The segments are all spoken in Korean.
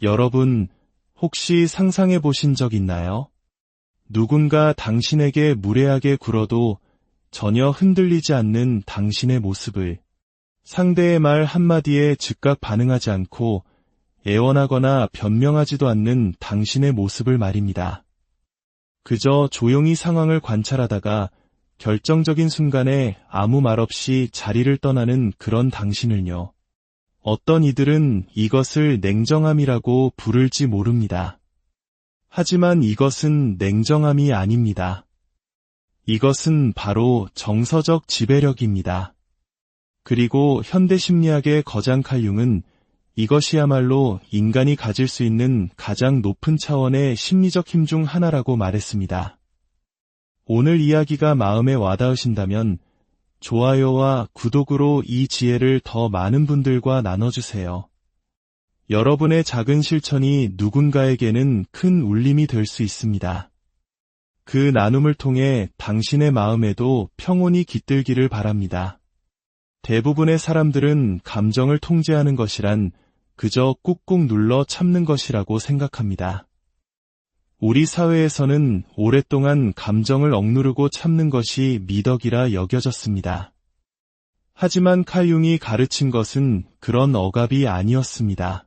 여러분, 혹시 상상해 보신 적 있나요? 누군가 당신에게 무례하게 굴어도 전혀 흔들리지 않는 당신의 모습을, 상대의 말 한마디에 즉각 반응하지 않고 애원하거나 변명하지도 않는 당신의 모습을 말입니다. 그저 조용히 상황을 관찰하다가 결정적인 순간에 아무 말 없이 자리를 떠나는 그런 당신을요. 어떤 이들은 이것을 냉정함이라고 부를지 모릅니다. 하지만 이것은 냉정함이 아닙니다. 이것은 바로 정서적 지배력입니다. 그리고 현대 심리학의 거장 칼융은 이것이야말로 인간이 가질 수 있는 가장 높은 차원의 심리적 힘 중 하나라고 말했습니다. 오늘 이야기가 마음에 와닿으신다면 좋아요와 구독으로 이 지혜를 더 많은 분들과 나눠주세요. 여러분의 작은 실천이 누군가에게는 큰 울림이 될 수 있습니다. 그 나눔을 통해 당신의 마음에도 평온이 깃들기를 바랍니다. 대부분의 사람들은 감정을 통제하는 것이란 그저 꾹꾹 눌러 참는 것이라고 생각합니다. 우리 사회에서는 오랫동안 감정을 억누르고 참는 것이 미덕이라 여겨졌습니다. 하지만 칼융이 가르친 것은 그런 억압이 아니었습니다.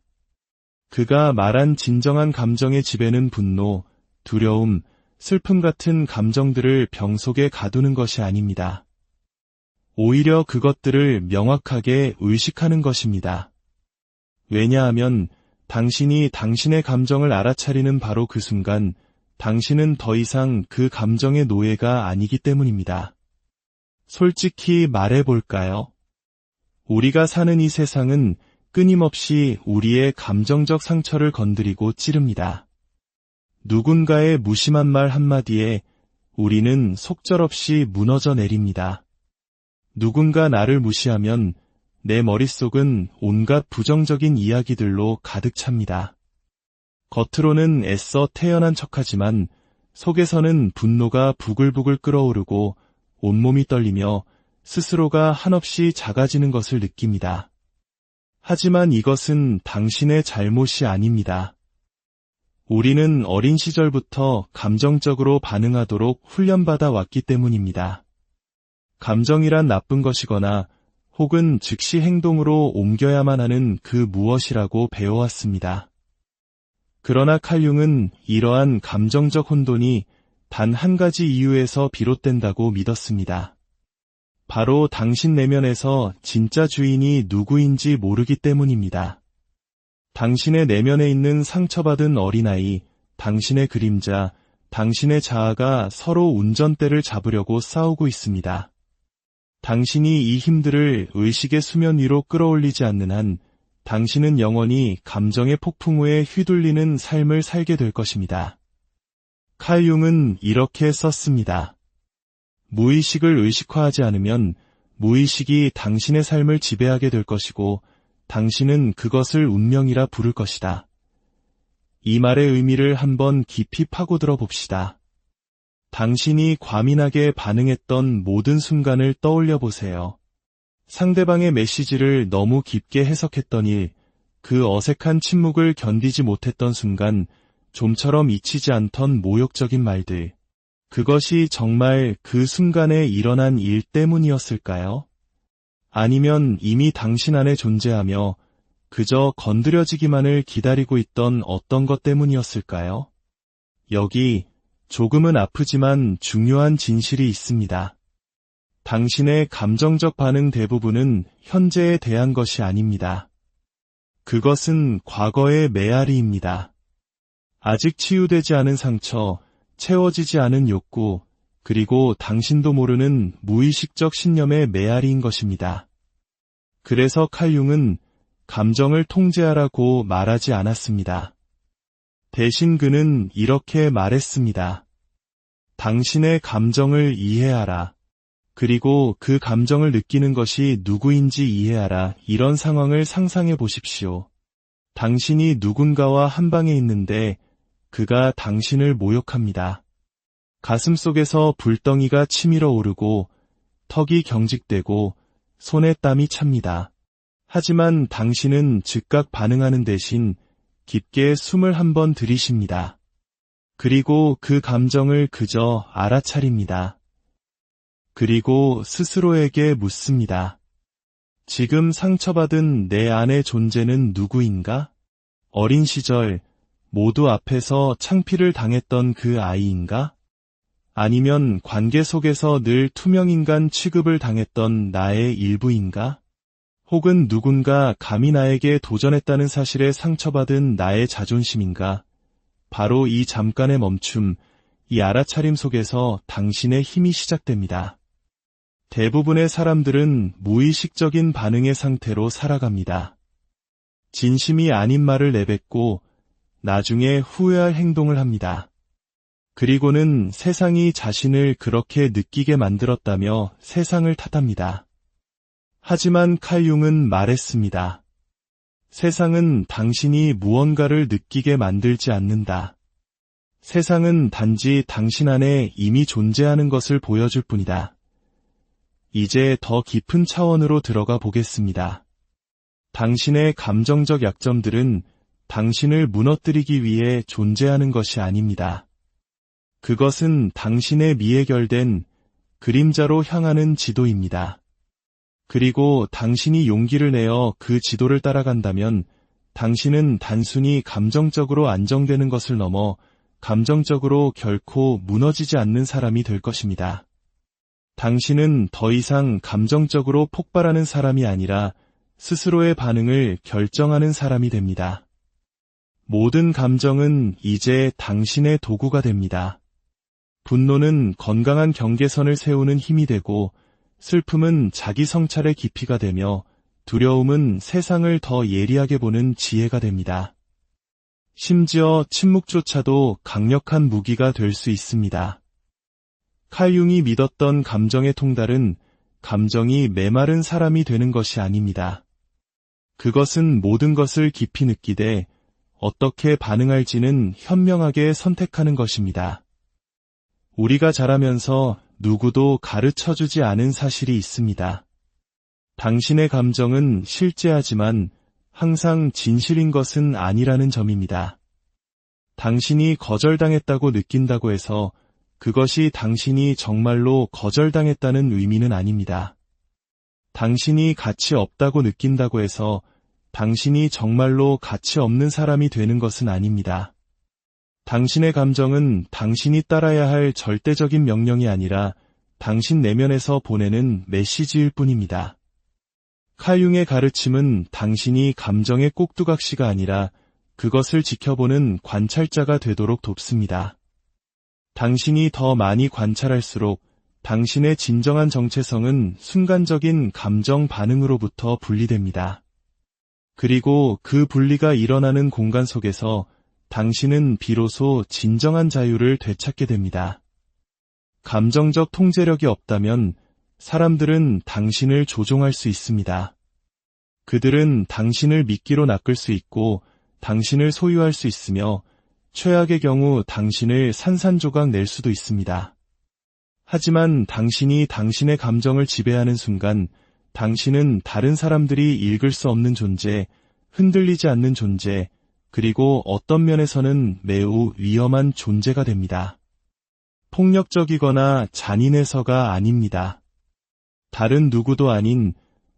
그가 말한 진정한 감정의 지배는 분노, 두려움, 슬픔 같은 감정들을 병 속에 가두는 것이 아닙니다. 오히려 그것들을 명확하게 의식하는 것입니다. 왜냐하면 당신이 당신의 감정을 알아차리는 바로 그 순간 당신은 더 이상 그 감정의 노예가 아니기 때문입니다. 솔직히 말해볼까요? 우리가 사는 이 세상은 끊임없이 우리의 감정적 상처를 건드리고 찌릅니다. 누군가의 무심한 말 한마디에 우리는 속절없이 무너져 내립니다. 누군가 나를 무시하면 내 머릿속은 온갖 부정적인 이야기들로 가득 찹니다. 겉으로는 애써 태연한 척하지만 속에서는 분노가 부글부글 끓어오르고 온몸이 떨리며 스스로가 한없이 작아지는 것을 느낍니다. 하지만 이것은 당신의 잘못이 아닙니다. 우리는 어린 시절부터 감정적으로 반응하도록 훈련받아 왔기 때문입니다. 감정이란 나쁜 것이거나 혹은 즉시 행동으로 옮겨야만 하는 그 무엇이라고 배워왔습니다. 그러나 칼융은 이러한 감정적 혼돈이 단 한 가지 이유에서 비롯된다고 믿었습니다. 바로 당신 내면에서 진짜 주인이 누구인지 모르기 때문입니다. 당신의 내면에 있는 상처받은 어린아이, 당신의 그림자, 당신의 자아가 서로 운전대를 잡으려고 싸우고 있습니다. 당신이 이 힘들을 의식의 수면 위로 끌어올리지 않는 한 당신은 영원히 감정의 폭풍우에 휘둘리는 삶을 살게 될 것입니다. 칼융은 이렇게 썼습니다. 무의식을 의식화하지 않으면 무의식이 당신의 삶을 지배하게 될 것이고 당신은 그것을 운명이라 부를 것이다. 이 말의 의미를 한번 깊이 파고들어 봅시다. 당신이 과민하게 반응했던 모든 순간을 떠올려 보세요. 상대방의 메시지를 너무 깊게 해석했던 일, 그 어색한 침묵을 견디지 못했던 순간, 좀처럼 잊히지 않던 모욕적인 말들. 그것이 정말 그 순간에 일어난 일 때문이었을까요? 아니면 이미 당신 안에 존재하며 그저 건드려지기만을 기다리고 있던 어떤 것 때문이었을까요? 여기 조금은 아프지만 중요한 진실이 있습니다. 당신의 감정적 반응 대부분은 현재에 대한 것이 아닙니다. 그것은 과거의 메아리입니다. 아직 치유되지 않은 상처, 채워지지 않은 욕구, 그리고 당신도 모르는 무의식적 신념의 메아리인 것입니다. 그래서 칼융은 감정을 통제하라고 말하지 않았습니다. 대신 그는 이렇게 말했습니다. 당신의 감정을 이해하라. 그리고 그 감정을 느끼는 것이 누구인지 이해하라. 이런 상황을 상상해 보십시오. 당신이 누군가와 한 방에 있는데 그가 당신을 모욕합니다. 가슴 속에서 불덩이가 치밀어 오르고 턱이 경직되고 손에 땀이 찹니다. 하지만 당신은 즉각 반응하는 대신 깊게 숨을 한 번 들이쉽니다. 그리고 그 감정을 그저 알아차립니다. 그리고 스스로에게 묻습니다. 지금 상처받은 내 안의 존재는 누구인가? 어린 시절 모두 앞에서 창피를 당했던 그 아이인가? 아니면 관계 속에서 늘 투명인간 취급을 당했던 나의 일부인가? 혹은 누군가 감히 나에게 도전했다는 사실에 상처받은 나의 자존심인가? 바로 이 잠깐의 멈춤, 이 알아차림 속에서 당신의 힘이 시작됩니다. 대부분의 사람들은 무의식적인 반응의 상태로 살아갑니다. 진심이 아닌 말을 내뱉고 나중에 후회할 행동을 합니다. 그리고는 세상이 자신을 그렇게 느끼게 만들었다며 세상을 탓합니다. 하지만 칼 융은 말했습니다. 세상은 당신이 무언가를 느끼게 만들지 않는다. 세상은 단지 당신 안에 이미 존재하는 것을 보여줄 뿐이다. 이제 더 깊은 차원으로 들어가 보겠습니다. 당신의 감정적 약점들은 당신을 무너뜨리기 위해 존재하는 것이 아닙니다. 그것은 당신의 미해결된 그림자로 향하는 지도입니다. 그리고 당신이 용기를 내어 그 지도를 따라간다면 당신은 단순히 감정적으로 안정되는 것을 넘어 감정적으로 결코 무너지지 않는 사람이 될 것입니다. 당신은 더 이상 감정적으로 폭발하는 사람이 아니라 스스로의 반응을 결정하는 사람이 됩니다. 모든 감정은 이제 당신의 도구가 됩니다. 분노는 건강한 경계선을 세우는 힘이 되고 슬픔은 자기 성찰의 깊이가 되며 두려움은 세상을 더 예리하게 보는 지혜가 됩니다. 심지어 침묵조차도 강력한 무기가 될 수 있습니다. 칼 융이 믿었던 감정의 통달은 감정이 메마른 사람이 되는 것이 아닙니다. 그것은 모든 것을 깊이 느끼되 어떻게 반응할지는 현명하게 선택하는 것입니다. 우리가 자라면서 누구도 가르쳐주지 않은 사실이 있습니다. 당신의 감정은 실제하지만 항상 진실인 것은 아니라는 점입니다. 당신이 거절당했다고 느낀다고 해서 그것이 당신이 정말로 거절당했다는 의미는 아닙니다. 당신이 가치 없다고 느낀다고 해서 당신이 정말로 가치 없는 사람이 되는 것은 아닙니다. 당신의 감정은 당신이 따라야 할 절대적인 명령이 아니라 당신 내면에서 보내는 메시지일 뿐입니다. 칼 융의 가르침은 당신이 감정의 꼭두각시가 아니라 그것을 지켜보는 관찰자가 되도록 돕습니다. 당신이 더 많이 관찰할수록 당신의 진정한 정체성은 순간적인 감정 반응으로부터 분리됩니다. 그리고 그 분리가 일어나는 공간 속에서 당신은 비로소 진정한 자유를 되찾게 됩니다. 감정적 통제력이 없다면 사람들은 당신을 조종할 수 있습니다. 그들은 당신을 미끼로 낚을 수 있고 당신을 소유할 수 있으며 최악의 경우 당신을 산산조각 낼 수도 있습니다. 하지만 당신이 당신의 감정을 지배하는 순간 당신은 다른 사람들이 읽을 수 없는 존재, 흔들리지 않는 존재, 그리고 어떤 면에서는 매우 위험한 존재가 됩니다. 폭력적이거나 잔인해서가 아닙니다. 다른 누구도 아닌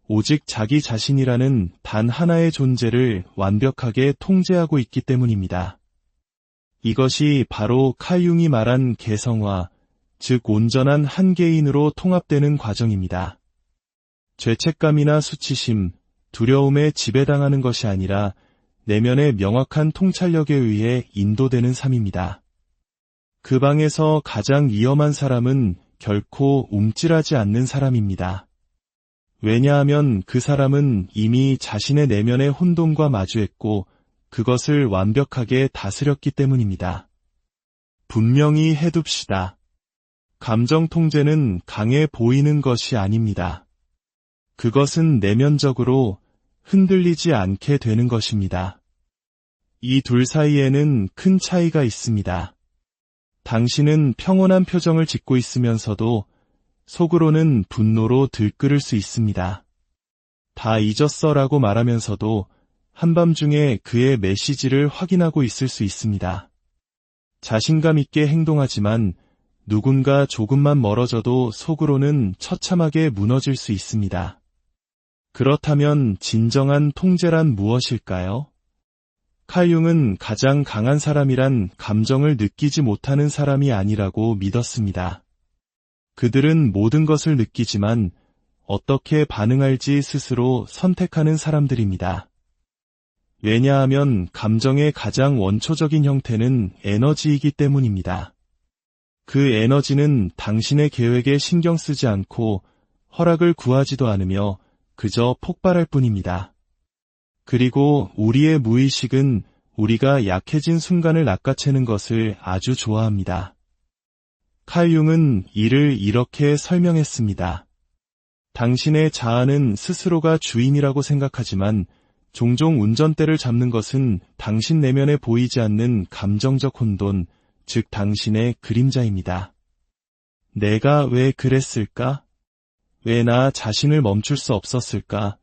오직 자기 자신이라는 단 하나의 존재를 완벽하게 통제하고 있기 때문입니다. 이것이 바로 칼 융이 말한 개성화, 즉 온전한 한 개인으로 통합되는 과정입니다. 죄책감이나 수치심, 두려움에 지배당하는 것이 아니라 내면의 명확한 통찰력에 의해 인도되는 삶입니다. 그 방에서 가장 위험한 사람은 결코 움찔하지 않는 사람입니다. 왜냐하면 그 사람은 이미 자신의 내면의 혼돈과 마주했고 그것을 완벽하게 다스렸기 때문입니다. 분명히 해둡시다. 감정 통제는 강해 보이는 것이 아닙니다. 그것은 내면적으로 흔들리지 않게 되는 것입니다. 이 둘 사이에는 큰 차이가 있습니다. 당신은 평온한 표정을 짓고 있으면서도 속으로는 분노로 들끓을 수 있습니다. 다 잊었어라고 말하면서도 한밤중에 그의 메시지를 확인하고 있을 수 있습니다. 자신감 있게 행동하지만 누군가 조금만 멀어져도 속으로는 처참하게 무너질 수 있습니다. 그렇다면 진정한 통제란 무엇일까요? 칼 융은 가장 강한 사람이란 감정을 느끼지 못하는 사람이 아니라고 믿었습니다. 그들은 모든 것을 느끼지만 어떻게 반응할지 스스로 선택하는 사람들입니다. 왜냐하면 감정의 가장 원초적인 형태는 에너지이기 때문입니다. 그 에너지는 당신의 계획에 신경 쓰지 않고 허락을 구하지도 않으며 그저 폭발할 뿐입니다. 그리고 우리의 무의식은 우리가 약해진 순간을 낚아채는 것을 아주 좋아합니다. 칼 융은 이를 이렇게 설명했습니다. 당신의 자아는 스스로가 주인이라고 생각하지만 종종 운전대를 잡는 것은 당신 내면에 보이지 않는 감정적 혼돈, 즉 당신의 그림자입니다. 내가 왜 그랬을까? 왜 나 자신을 멈출 수 없었을까?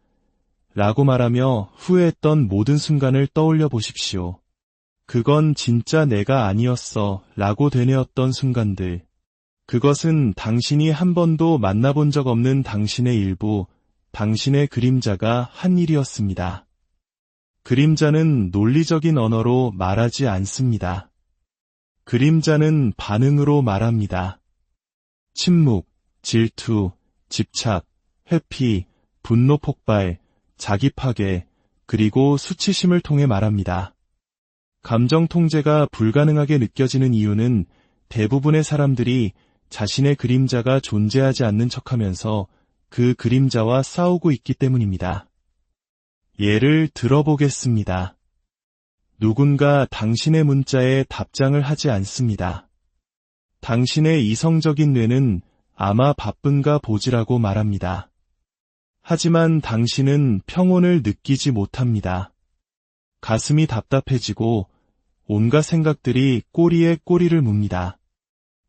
라고 말하며 후회했던 모든 순간을 떠올려 보십시오. 그건 진짜 내가 아니었어 라고 되뇌었던 순간들. 그것은 당신이 한 번도 만나본 적 없는 당신의 일부, 당신의 그림자가 한 일이었습니다. 그림자는 논리적인 언어로 말하지 않습니다. 그림자는 반응으로 말합니다. 침묵, 질투, 집착, 회피, 분노 폭발, 자기 파괴, 그리고 수치심을 통해 말합니다. 감정 통제가 불가능하게 느껴지는 이유는 대부분의 사람들이 자신의 그림자가 존재하지 않는 척하면서 그 그림자와 싸우고 있기 때문입니다. 예를 들어보겠습니다. 누군가 당신의 문자에 답장을 하지 않습니다. 당신의 이성적인 뇌는 아마 바쁜가 보지라고 말합니다. 하지만 당신은 평온을 느끼지 못합니다. 가슴이 답답해지고 온갖 생각들이 꼬리에 꼬리를 묻니다.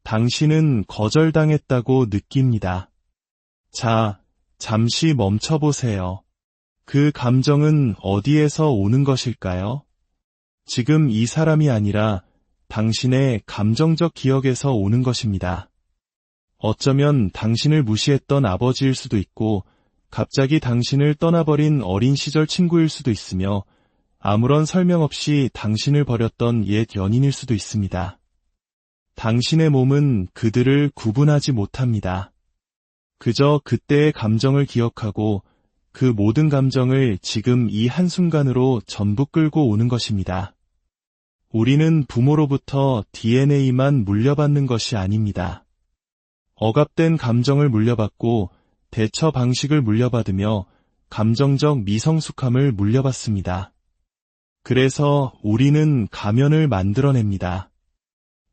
당신은 거절당했다고 느낍니다. 자, 잠시 멈춰보세요. 그 감정은 어디에서 오는 것일까요? 지금 이 사람이 아니라 당신의 감정적 기억에서 오는 것입니다. 어쩌면 당신을 무시했던 아버지일 수도 있고 갑자기 당신을 떠나버린 어린 시절 친구일 수도 있으며 아무런 설명 없이 당신을 버렸던 옛 연인일 수도 있습니다. 당신의 몸은 그들을 구분하지 못합니다. 그저 그때의 감정을 기억하고 그 모든 감정을 지금 이 한순간으로 전부 끌고 오는 것입니다. 우리는 부모로부터 DNA만 물려받는 것이 아닙니다. 억압된 감정을 물려받고 대처 방식을 물려받으며 감정적 미성숙함을 물려받습니다. 그래서 우리는 가면을 만들어냅니다.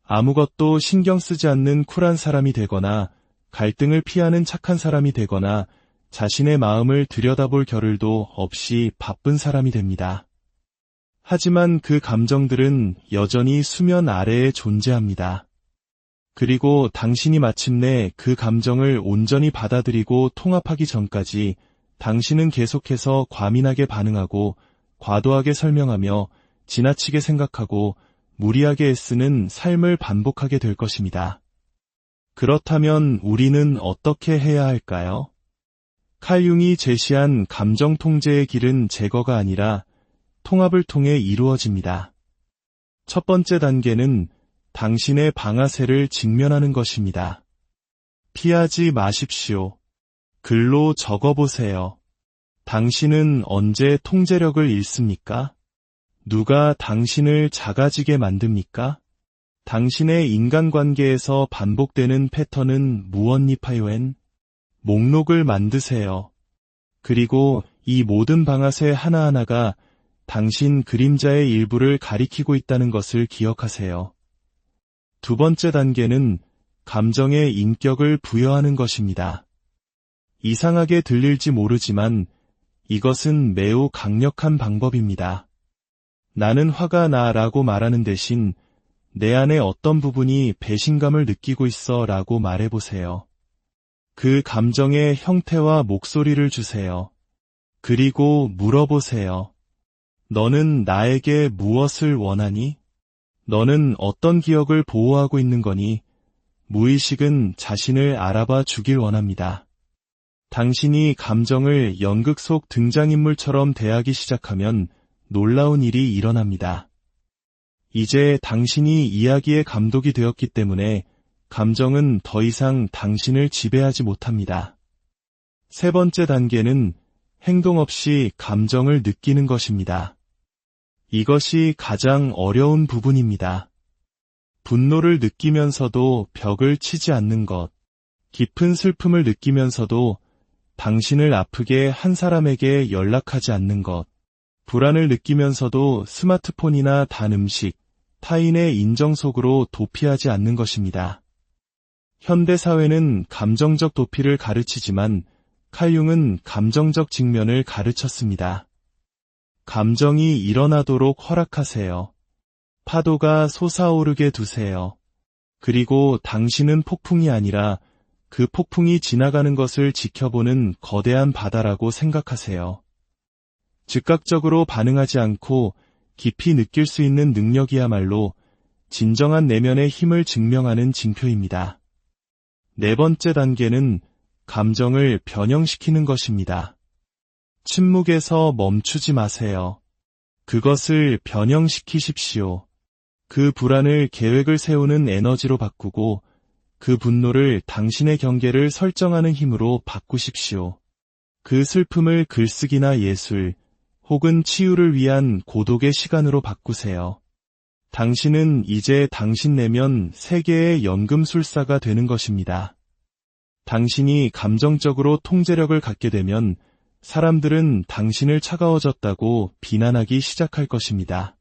아무것도 신경 쓰지 않는 쿨한 사람이 되거나 갈등을 피하는 착한 사람이 되거나 자신의 마음을 들여다볼 겨를도 없이 바쁜 사람이 됩니다. 하지만 그 감정들은 여전히 수면 아래에 존재합니다. 그리고 당신이 마침내 그 감정을 온전히 받아들이고 통합하기 전까지 당신은 계속해서 과민하게 반응하고 과도하게 설명하며 지나치게 생각하고 무리하게 애쓰는 삶을 반복하게 될 것입니다. 그렇다면 우리는 어떻게 해야 할까요? 칼 융이 제시한 감정 통제의 길은 제거가 아니라 통합을 통해 이루어집니다. 첫 번째 단계는 당신의 방아쇠를 직면하는 것입니다. 피하지 마십시오. 글로 적어보세요. 당신은 언제 통제력을 잃습니까? 누가 당신을 작아지게 만듭니까? 당신의 인간관계에서 반복되는 패턴은 무엇입니까요? 목록을 만드세요. 그리고 이 모든 방아쇠 하나하나가 당신 그림자의 일부를 가리키고 있다는 것을 기억하세요. 두 번째 단계는 감정에 인격을 부여하는 것입니다. 이상하게 들릴지 모르지만 이것은 매우 강력한 방법입니다. 나는 화가 나라고 말하는 대신 내 안에 어떤 부분이 배신감을 느끼고 있어 라고 말해보세요. 그 감정의 형태와 목소리를 주세요. 그리고 물어보세요. 너는 나에게 무엇을 원하니? 너는 어떤 기억을 보호하고 있는 거니? 무의식은 자신을 알아봐 주길 원합니다. 당신이 감정을 연극 속 등장인물처럼 대하기 시작하면 놀라운 일이 일어납니다. 이제 당신이 이야기의 감독이 되었기 때문에 감정은 더 이상 당신을 지배하지 못합니다. 세 번째 단계는 행동 없이 감정을 느끼는 것입니다. 이것이 가장 어려운 부분입니다. 분노를 느끼면서도 벽을 치지 않는 것, 깊은 슬픔을 느끼면서도 당신을 아프게 한 사람에게 연락하지 않는 것, 불안을 느끼면서도 스마트폰이나 단 음식, 타인의 인정 속으로 도피하지 않는 것입니다. 현대사회는 감정적 도피를 가르치지만 칼융은 감정적 직면을 가르쳤습니다. 감정이 일어나도록 허락하세요. 파도가 솟아오르게 두세요. 그리고 당신은 폭풍이 아니라 그 폭풍이 지나가는 것을 지켜보는 거대한 바다라고 생각하세요. 즉각적으로 반응하지 않고 깊이 느낄 수 있는 능력이야말로 진정한 내면의 힘을 증명하는 징표입니다. 네 번째 단계는 감정을 변형시키는 것입니다. 침묵에서 멈추지 마세요. 그것을 변형시키십시오. 그 불안을 계획을 세우는 에너지로 바꾸고 그 분노를 당신의 경계를 설정하는 힘으로 바꾸십시오. 그 슬픔을 글쓰기나 예술, 혹은 치유를 위한 고독의 시간으로 바꾸세요. 당신은 이제 당신 내면 세계의 연금술사가 되는 것입니다. 당신이 감정적으로 통제력을 갖게 되면 사람들은 당신을 차가워졌다고 비난하기 시작할 것입니다.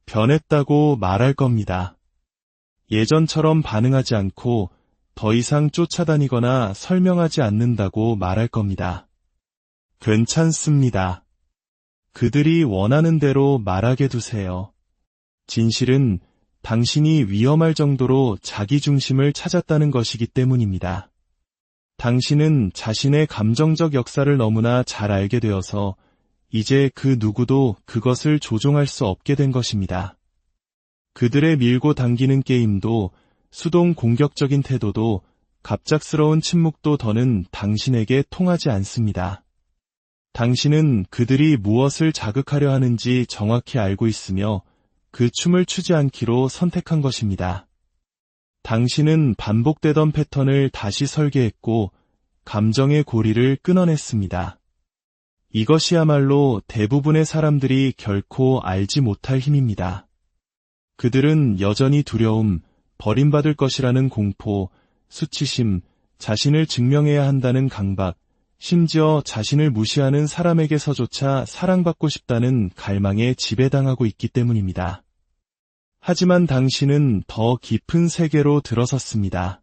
변했다고 말할 겁니다. 예전처럼 반응하지 않고 더 이상 쫓아다니거나 설명하지 않는다고 말할 겁니다. 괜찮습니다. 그들이 원하는 대로 말하게 두세요. 진실은 당신이 위험할 정도로 자기 중심을 찾았다는 것이기 때문입니다. 당신은 자신의 감정적 역사를 너무나 잘 알게 되어서 이제 그 누구도 그것을 조종할 수 없게 된 것입니다. 그들의 밀고 당기는 게임도, 수동 공격적인 태도도, 갑작스러운 침묵도 더는 당신에게 통하지 않습니다. 당신은 그들이 무엇을 자극하려 하는지 정확히 알고 있으며 그 춤을 추지 않기로 선택한 것입니다. 당신은 반복되던 패턴을 다시 설계했고 감정의 고리를 끊어냈습니다. 이것이야말로 대부분의 사람들이 결코 알지 못할 힘입니다. 그들은 여전히 두려움, 버림받을 것이라는 공포, 수치심, 자신을 증명해야 한다는 강박, 심지어 자신을 무시하는 사람에게서조차 사랑받고 싶다는 갈망에 지배당하고 있기 때문입니다. 하지만 당신은 더 깊은 세계로 들어섰습니다.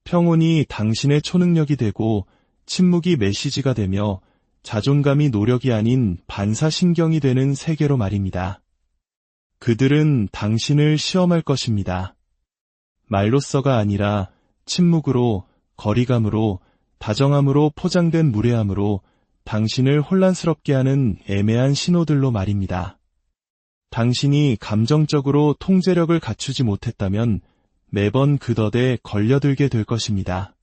평온이 당신의 초능력이 되고 침묵이 메시지가 되며 자존감이 노력이 아닌 반사신경이 되는 세계로 말입니다. 그들은 당신을 시험할 것입니다. 말로써가 아니라 침묵으로, 거리감으로, 다정함으로 포장된 무례함으로 당신을 혼란스럽게 하는 애매한 신호들로 말입니다. 당신이 감정적으로 통제력을 갖추지 못했다면 매번 그 덫에 걸려들게 될 것입니다.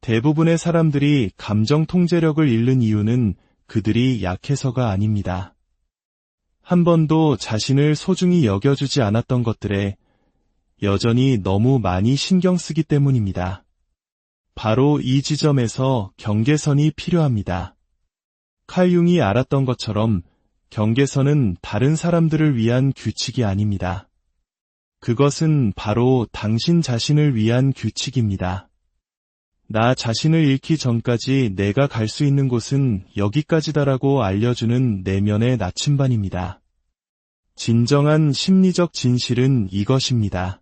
대부분의 사람들이 감정 통제력을 잃는 이유는 그들이 약해서가 아닙니다. 한 번도 자신을 소중히 여겨주지 않았던 것들에 여전히 너무 많이 신경 쓰기 때문입니다. 바로 이 지점에서 경계선이 필요합니다. 칼융이 알았던 것처럼 경계선은 다른 사람들을 위한 규칙이 아닙니다. 그것은 바로 당신 자신을 위한 규칙입니다. 나 자신을 잃기 전까지 내가 갈 수 있는 곳은 여기까지다라고 알려주는 내면의 나침반입니다. 진정한 심리적 진실은 이것입니다.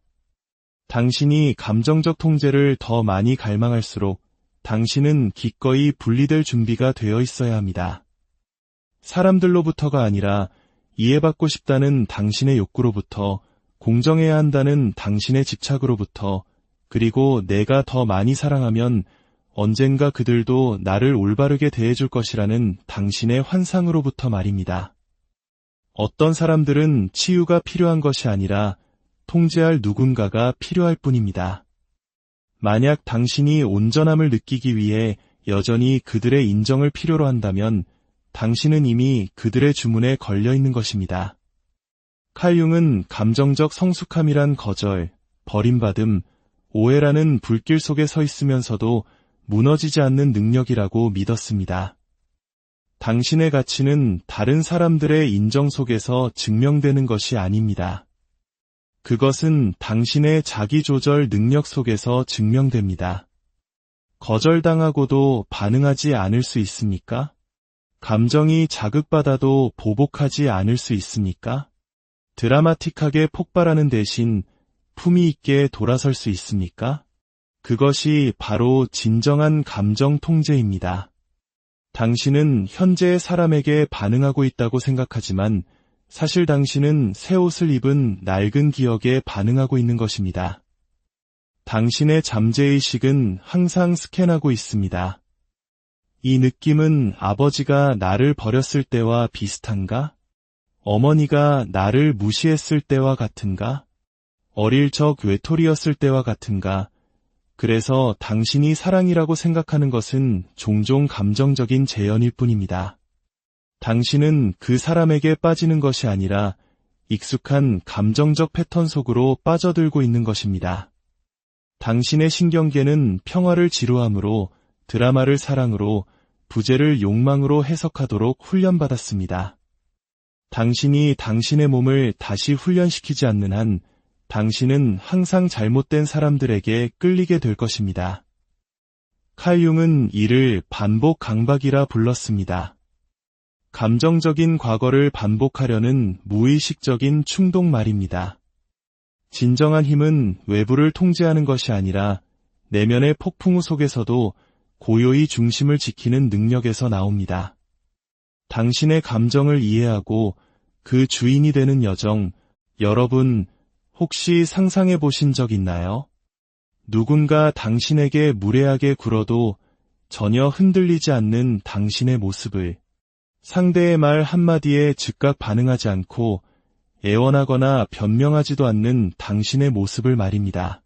당신이 감정적 통제를 더 많이 갈망할수록 당신은 기꺼이 분리될 준비가 되어 있어야 합니다. 사람들로부터가 아니라 이해받고 싶다는 당신의 욕구로부터, 공정해야 한다는 당신의 집착으로부터, 그리고 내가 더 많이 사랑하면 언젠가 그들도 나를 올바르게 대해줄 것이라는 당신의 환상으로부터 말입니다. 어떤 사람들은 치유가 필요한 것이 아니라 통제할 누군가가 필요할 뿐입니다. 만약 당신이 온전함을 느끼기 위해 여전히 그들의 인정을 필요로 한다면 당신은 이미 그들의 주문에 걸려 있는 것입니다. 칼 융은 감정적 성숙함이란 거절, 버림받음, 오해라는 불길 속에 서 있으면서도 무너지지 않는 능력이라고 믿었습니다. 당신의 가치는 다른 사람들의 인정 속에서 증명되는 것이 아닙니다. 그것은 당신의 자기조절 능력 속에서 증명됩니다. 거절당하고도 반응하지 않을 수 있습니까? 감정이 자극받아도 보복하지 않을 수 있습니까? 드라마틱하게 폭발하는 대신 품위 있게 돌아설 수 있습니까? 그것이 바로 진정한 감정 통제입니다. 당신은 현재의 사람에게 반응하고 있다고 생각하지만 사실 당신은 새 옷을 입은 낡은 기억에 반응하고 있는 것입니다. 당신의 잠재의식은 항상 스캔하고 있습니다. 이 느낌은 아버지가 나를 버렸을 때와 비슷한가? 어머니가 나를 무시했을 때와 같은가? 어릴 적 외톨이였을 때와 같은가? 그래서 당신이 사랑이라고 생각하는 것은 종종 감정적인 재현일 뿐입니다. 당신은 그 사람에게 빠지는 것이 아니라 익숙한 감정적 패턴 속으로 빠져들고 있는 것입니다. 당신의 신경계는 평화를 지루함으로, 드라마를 사랑으로, 부재를 욕망으로 해석하도록 훈련받았습니다. 당신이 당신의 몸을 다시 훈련시키지 않는 한 당신은 항상 잘못된 사람들에게 끌리게 될 것입니다. 칼 융은 이를 반복 강박이라 불렀습니다. 감정적인 과거를 반복하려는 무의식적인 충동 말입니다. 진정한 힘은 외부를 통제하는 것이 아니라 내면의 폭풍우 속에서도 고요히 중심을 지키는 능력에서 나옵니다. 당신의 감정을 이해하고 그 주인이 되는 여정, 여러분 혹시 상상해 보신 적 있나요? 누군가 당신에게 무례하게 굴어도 전혀 흔들리지 않는 당신의 모습을, 상대의 말 한마디에 즉각 반응하지 않고 애원하거나 변명하지도 않는 당신의 모습을 말입니다.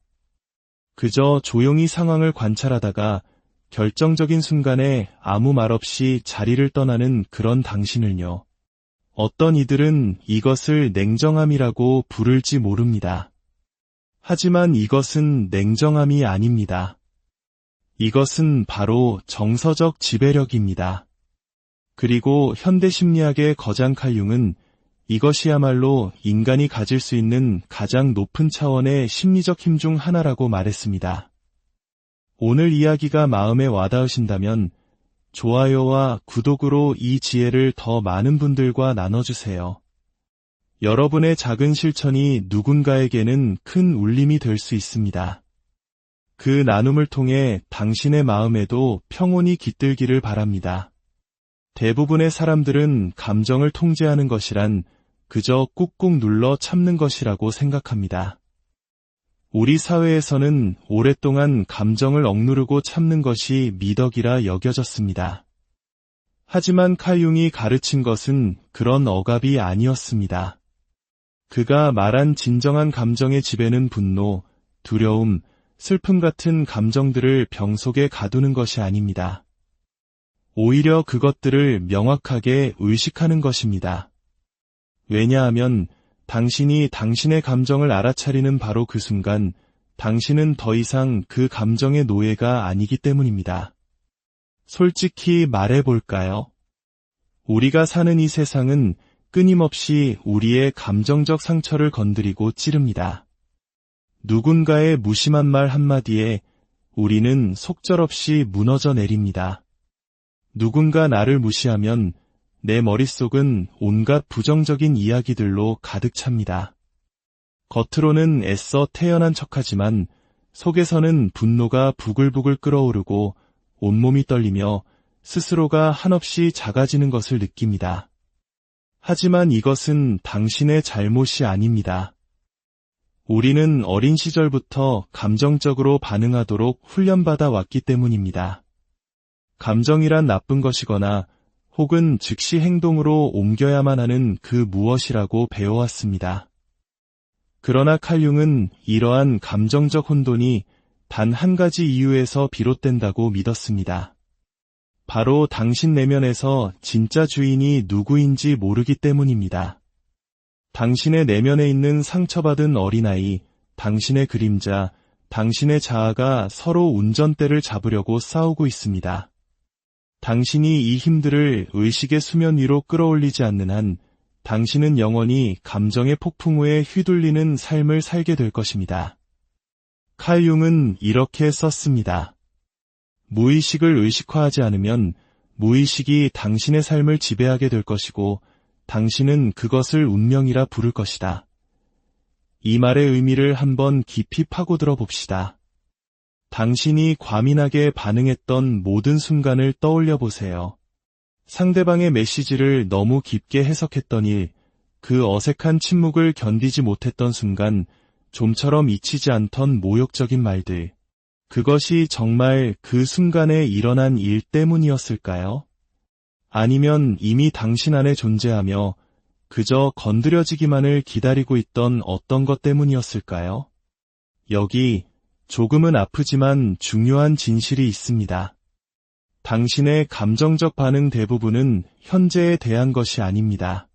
그저 조용히 상황을 관찰하다가 결정적인 순간에 아무 말 없이 자리를 떠나는 그런 당신을요. 어떤 이들은 이것을 냉정함이라고 부를지 모릅니다. 하지만 이것은 냉정함이 아닙니다. 이것은 바로 정서적 지배력입니다. 그리고 현대 심리학의 거장 칼 융은 이것이야말로 인간이 가질 수 있는 가장 높은 차원의 심리적 힘 중 하나라고 말했습니다. 오늘 이야기가 마음에 와닿으신다면 좋아요와 구독으로 이 지혜를 더 많은 분들과 나눠주세요. 여러분의 작은 실천이 누군가에게는 큰 울림이 될 수 있습니다. 그 나눔을 통해 당신의 마음에도 평온이 깃들기를 바랍니다. 대부분의 사람들은 감정을 통제하는 것이란 그저 꾹꾹 눌러 참는 것이라고 생각합니다. 우리 사회에서는 오랫동안 감정을 억누르고 참는 것이 미덕이라 여겨졌습니다. 하지만 칼 융이 가르친 것은 그런 억압이 아니었습니다. 그가 말한 진정한 감정의 지배는 분노, 두려움, 슬픔 같은 감정들을 병 속에 가두는 것이 아닙니다. 오히려 그것들을 명확하게 의식하는 것입니다. 왜냐하면 당신이 당신의 감정을 알아차리는 바로 그 순간 당신은 더 이상 그 감정의 노예가 아니기 때문입니다. 솔직히 말해볼까요? 우리가 사는 이 세상은 끊임없이 우리의 감정적 상처를 건드리고 찌릅니다. 누군가의 무심한 말 한마디에 우리는 속절없이 무너져 내립니다. 누군가 나를 무시하면 내 머릿속은 온갖 부정적인 이야기들로 가득 찹니다. 겉으로는 애써 태연한 척하지만 속에서는 분노가 부글부글 끓어오르고 온몸이 떨리며 스스로가 한없이 작아지는 것을 느낍니다. 하지만 이것은 당신의 잘못이 아닙니다. 우리는 어린 시절부터 감정적으로 반응하도록 훈련받아 왔기 때문입니다. 감정이란 나쁜 것이거나 혹은 즉시 행동으로 옮겨야만 하는 그 무엇이라고 배워왔습니다. 그러나 칼융은 이러한 감정적 혼돈이 단 한 가지 이유에서 비롯된다고 믿었습니다. 바로 당신 내면에서 진짜 주인이 누구인지 모르기 때문입니다. 당신의 내면에 있는 상처받은 어린아이, 당신의 그림자, 당신의 자아가 서로 운전대를 잡으려고 싸우고 있습니다. 당신이 이 힘들을 의식의 수면 위로 끌어올리지 않는 한 당신은 영원히 감정의 폭풍우에 휘둘리는 삶을 살게 될 것입니다. 칼 융은 이렇게 썼습니다. 무의식을 의식화하지 않으면 무의식이 당신의 삶을 지배하게 될 것이고 당신은 그것을 운명이라 부를 것이다. 이 말의 의미를 한번 깊이 파고들어 봅시다. 당신이 과민하게 반응했던 모든 순간을 떠올려 보세요. 상대방의 메시지를 너무 깊게 해석했던 일, 그 어색한 침묵을 견디지 못했던 순간, 좀처럼 잊히지 않던 모욕적인 말들. 그것이 정말 그 순간에 일어난 일 때문이었을까요? 아니면 이미 당신 안에 존재하며 그저 건드려지기만을 기다리고 있던 어떤 것 때문이었을까요? 여기 조금은 아프지만 중요한 진실이 있습니다. 당신의 감정적 반응 대부분은 현재에 대한 것이 아닙니다.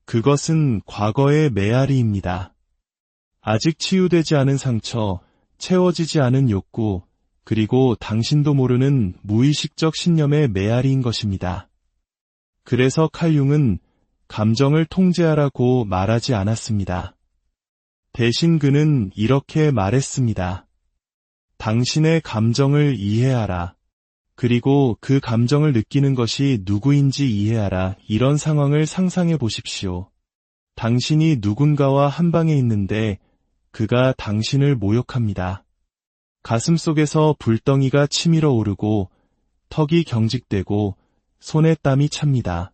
그것은 과거의 메아리입니다. 아직 치유되지 않은 상처, 채워지지 않은 욕구, 그리고 당신도 모르는 무의식적 신념의 메아리인 것입니다. 그래서 칼 융은 감정을 통제하라고 말하지 않았습니다. 대신 그는 이렇게 말했습니다. 당신의 감정을 이해하라. 그리고 그 감정을 느끼는 것이 누구인지 이해하라. 이런 상황을 상상해 보십시오. 당신이 누군가와 한 방에 있는데 그가 당신을 모욕합니다. 가슴속에서 불덩이가 치밀어 오르고 턱이 경직되고 손에 땀이 찹니다.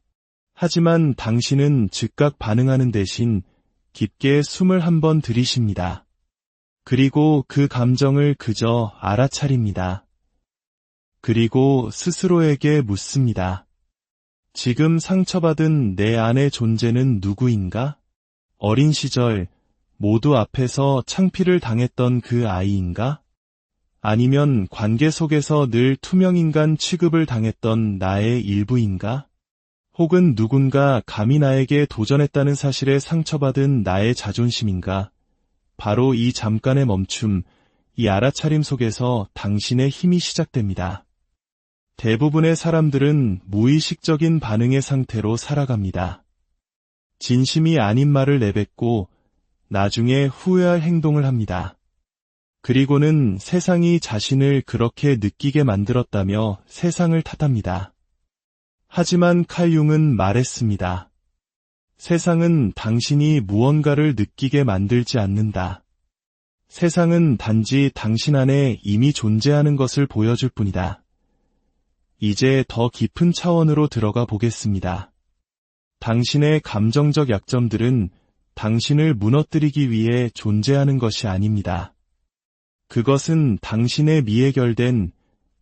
하지만 당신은 즉각 반응하는 대신 깊게 숨을 한번 들이쉽니다. 그리고 그 감정을 그저 알아차립니다. 그리고 스스로에게 묻습니다. 지금 상처받은 내 안의 존재는 누구인가? 어린 시절 모두 앞에서 창피를 당했던 그 아이인가? 아니면 관계 속에서 늘 투명인간 취급을 당했던 나의 일부인가? 혹은 누군가 감히 나에게 도전했다는 사실에 상처받은 나의 자존심인가? 바로 이 잠깐의 멈춤, 이 알아차림 속에서 당신의 힘이 시작됩니다. 대부분의 사람들은 무의식적인 반응의 상태로 살아갑니다. 진심이 아닌 말을 내뱉고 나중에 후회할 행동을 합니다. 그리고는 세상이 자신을 그렇게 느끼게 만들었다며 세상을 탓합니다. 하지만 칼 융은 말했습니다. 세상은 당신이 무언가를 느끼게 만들지 않는다. 세상은 단지 당신 안에 이미 존재하는 것을 보여줄 뿐이다. 이제 더 깊은 차원으로 들어가 보겠습니다. 당신의 감정적 약점들은 당신을 무너뜨리기 위해 존재하는 것이 아닙니다. 그것은 당신의 미해결된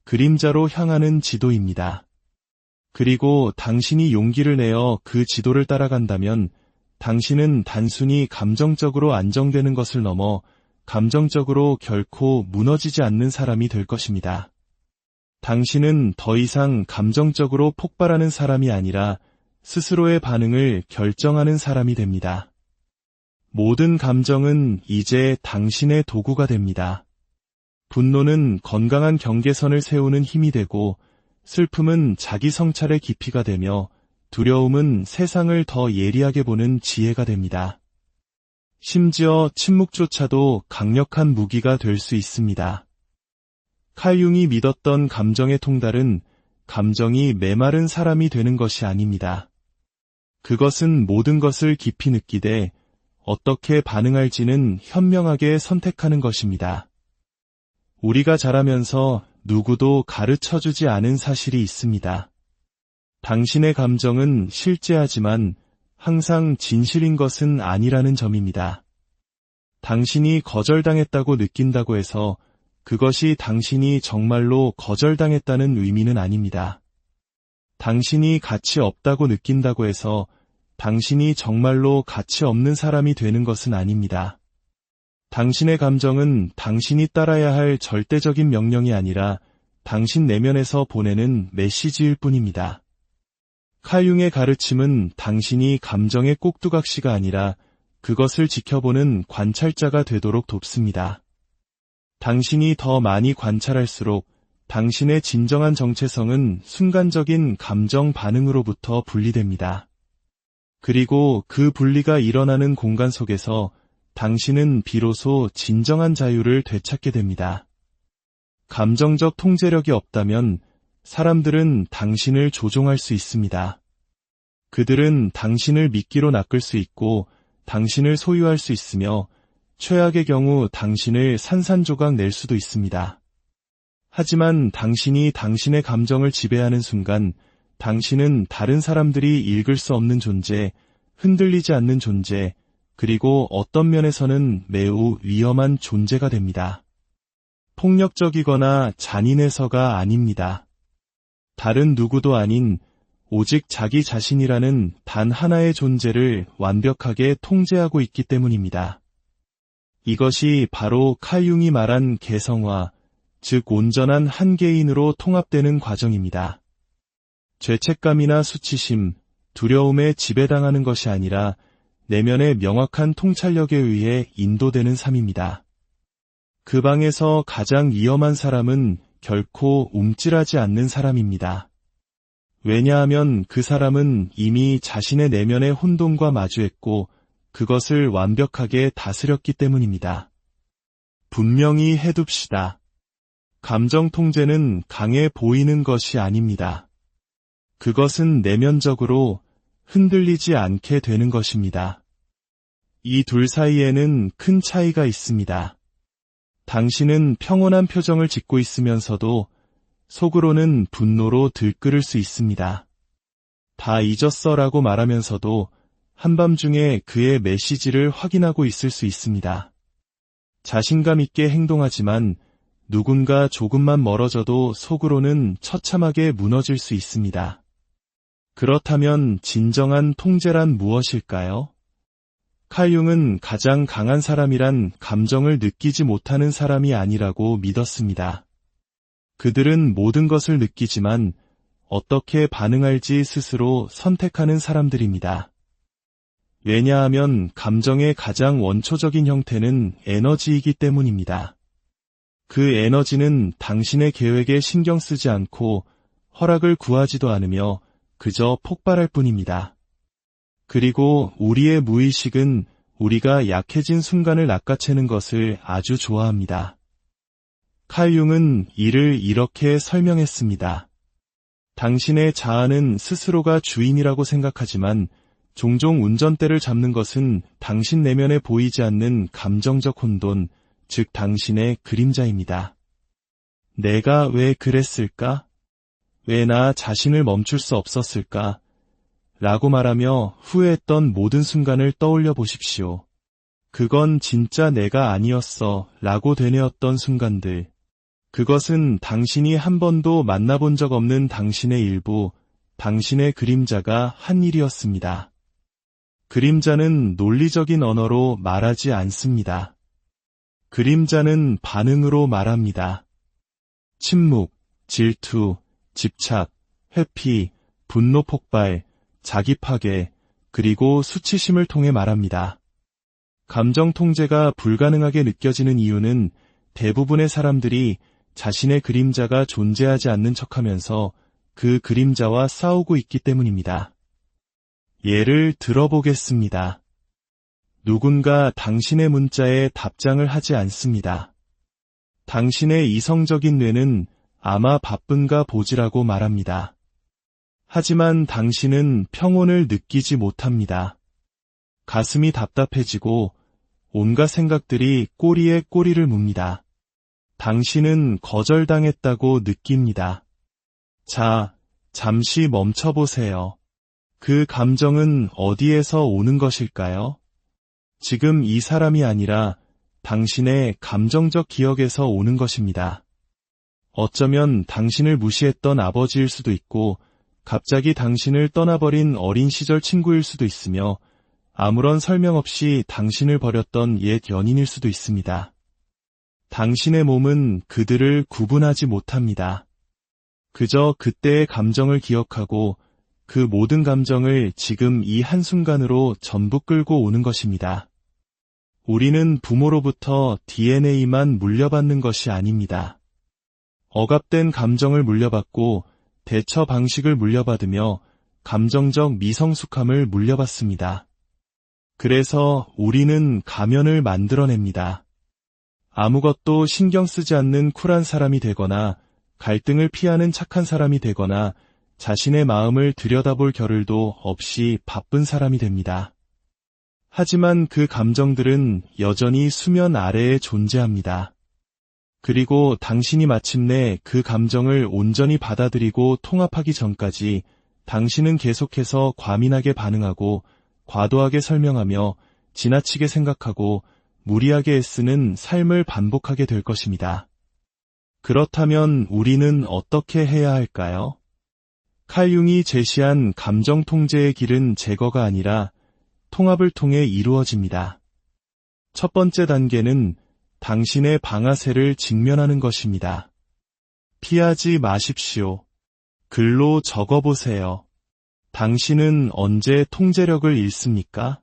그림자로 향하는 지도입니다. 그리고 당신이 용기를 내어 그 지도를 따라간다면 당신은 단순히 감정적으로 안정되는 것을 넘어 감정적으로 결코 무너지지 않는 사람이 될 것입니다. 당신은 더 이상 감정적으로 폭발하는 사람이 아니라 스스로의 반응을 결정하는 사람이 됩니다. 모든 감정은 이제 당신의 도구가 됩니다. 분노는 건강한 경계선을 세우는 힘이 되고 슬픔은 자기 성찰의 깊이가 되며 두려움은 세상을 더 예리하게 보는 지혜가 됩니다. 심지어 침묵조차도 강력한 무기가 될 수 있습니다. 칼 융이 믿었던 감정의 통달은 감정이 메마른 사람이 되는 것이 아닙니다. 그것은 모든 것을 깊이 느끼되 어떻게 반응할지는 현명하게 선택하는 것입니다. 우리가 자라면서 누구도 가르쳐주지 않은 사실이 있습니다. 당신의 감정은 실제하지만 항상 진실인 것은 아니라는 점입니다. 당신이 거절당했다고 느낀다고 해서 그것이 당신이 정말로 거절당했다는 의미는 아닙니다. 당신이 가치 없다고 느낀다고 해서 당신이 정말로 가치 없는 사람이 되는 것은 아닙니다. 당신의 감정은 당신이 따라야 할 절대적인 명령이 아니라 당신 내면에서 보내는 메시지일 뿐입니다. 칼 융의 가르침은 당신이 감정의 꼭두각시가 아니라 그것을 지켜보는 관찰자가 되도록 돕습니다. 당신이 더 많이 관찰할수록 당신의 진정한 정체성은 순간적인 감정 반응으로부터 분리됩니다. 그리고 그 분리가 일어나는 공간 속에서 당신은 비로소 진정한 자유를 되찾게 됩니다. 감정적 통제력이 없다면 사람들은 당신을 조종할 수 있습니다. 그들은 당신을 미끼로 낚을 수 있고 당신을 소유할 수 있으며 최악의 경우 당신을 산산조각 낼 수도 있습니다. 하지만 당신이 당신의 감정을 지배하는 순간 당신은 다른 사람들이 읽을 수 없는 존재, 흔들리지 않는 존재, 그리고 어떤 면에서는 매우 위험한 존재가 됩니다. 폭력적이거나 잔인해서가 아닙니다. 다른 누구도 아닌 오직 자기 자신이라는 단 하나의 존재를 완벽하게 통제하고 있기 때문입니다. 이것이 바로 칼 융이 말한 개성화, 즉 온전한 한 개인으로 통합되는 과정입니다. 죄책감이나 수치심, 두려움에 지배당하는 것이 아니라 내면의 명확한 통찰력에 의해 인도되는 삶입니다. 그 방에서 가장 위험한 사람은 결코 움찔하지 않는 사람입니다. 왜냐하면 그 사람은 이미 자신의 내면의 혼돈과 마주했고 그것을 완벽하게 다스렸기 때문입니다. 분명히 해둡시다. 감정 통제는 강해 보이는 것이 아닙니다. 그것은 내면적으로 흔들리지 않게 되는 것입니다. 이 둘 사이에는 큰 차이가 있습니다. 당신은 평온한 표정을 짓고 있으면서도 속으로는 분노로 들끓을 수 있습니다. 다 잊었어라고 말하면서도 한밤중에 그의 메시지를 확인하고 있을 수 있습니다. 자신감 있게 행동하지만 누군가 조금만 멀어져도 속으로는 처참하게 무너질 수 있습니다. 그렇다면 진정한 통제란 무엇일까요? 칼 융은 가장 강한 사람이란 감정을 느끼지 못하는 사람이 아니라고 믿었습니다. 그들은 모든 것을 느끼지만 어떻게 반응할지 스스로 선택하는 사람들입니다. 왜냐하면 감정의 가장 원초적인 형태는 에너지이기 때문입니다. 그 에너지는 당신의 계획에 신경 쓰지 않고 허락을 구하지도 않으며 그저 폭발할 뿐입니다. 그리고 우리의 무의식은 우리가 약해진 순간을 낚아채는 것을 아주 좋아합니다. 칼 융은 이를 이렇게 설명했습니다. 당신의 자아는 스스로가 주인이라고 생각하지만 종종 운전대를 잡는 것은 당신 내면에 보이지 않는 감정적 혼돈, 즉 당신의 그림자입니다. 내가 왜 그랬을까? 왜 나 자신을 멈출 수 없었을까? 라고 말하며 후회했던 모든 순간을 떠올려 보십시오. 그건 진짜 내가 아니었어 라고 되뇌었던 순간들. 그것은 당신이 한 번도 만나본 적 없는 당신의 일부, 당신의 그림자가 한 일이었습니다. 그림자는 논리적인 언어로 말하지 않습니다. 그림자는 반응으로 말합니다. 침묵, 질투, 집착, 회피, 분노 폭발, 자기 파괴, 그리고 수치심을 통해 말합니다. 감정 통제가 불가능하게 느껴지는 이유는 대부분의 사람들이 자신의 그림자가 존재하지 않는 척하면서 그 그림자와 싸우고 있기 때문입니다. 예를 들어보겠습니다. 누군가 당신의 문자에 답장을 하지 않습니다. 당신의 이성적인 뇌는 아마 바쁜가 보지라고 말합니다. 하지만 당신은 평온을 느끼지 못합니다. 가슴이 답답해지고 온갖 생각들이 꼬리에 꼬리를 묻니다. 당신은 거절당했다고 느낍니다. 자, 잠시 멈춰보세요. 그 감정은 어디에서 오는 것일까요? 지금 이 사람이 아니라 당신의 감정적 기억에서 오는 것입니다. 어쩌면 당신을 무시했던 아버지일 수도 있고 갑자기 당신을 떠나버린 어린 시절 친구일 수도 있으며 아무런 설명 없이 당신을 버렸던 옛 연인일 수도 있습니다. 당신의 몸은 그들을 구분하지 못합니다. 그저 그때의 감정을 기억하고 그 모든 감정을 지금 이 한순간으로 전부 끌고 오는 것입니다. 우리는 부모로부터 DNA만 물려받는 것이 아닙니다. 억압된 감정을 물려받고 대처 방식을 물려받으며 감정적 미성숙함을 물려받습니다. 그래서 우리는 가면을 만들어냅니다. 아무것도 신경 쓰지 않는 쿨한 사람이 되거나 갈등을 피하는 착한 사람이 되거나 자신의 마음을 들여다볼 겨를도 없이 바쁜 사람이 됩니다. 하지만 그 감정들은 여전히 수면 아래에 존재합니다. 그리고 당신이 마침내 그 감정을 온전히 받아들이고 통합하기 전까지 당신은 계속해서 과민하게 반응하고 과도하게 설명하며 지나치게 생각하고 무리하게 애쓰는 삶을 반복하게 될 것입니다. 그렇다면 우리는 어떻게 해야 할까요? 칼 융이 제시한 감정 통제의 길은 제거가 아니라 통합을 통해 이루어집니다. 첫 번째 단계는 당신의 방아쇠를 직면하는 것입니다. 피하지 마십시오. 글로 적어보세요. 당신은 언제 통제력을 잃습니까?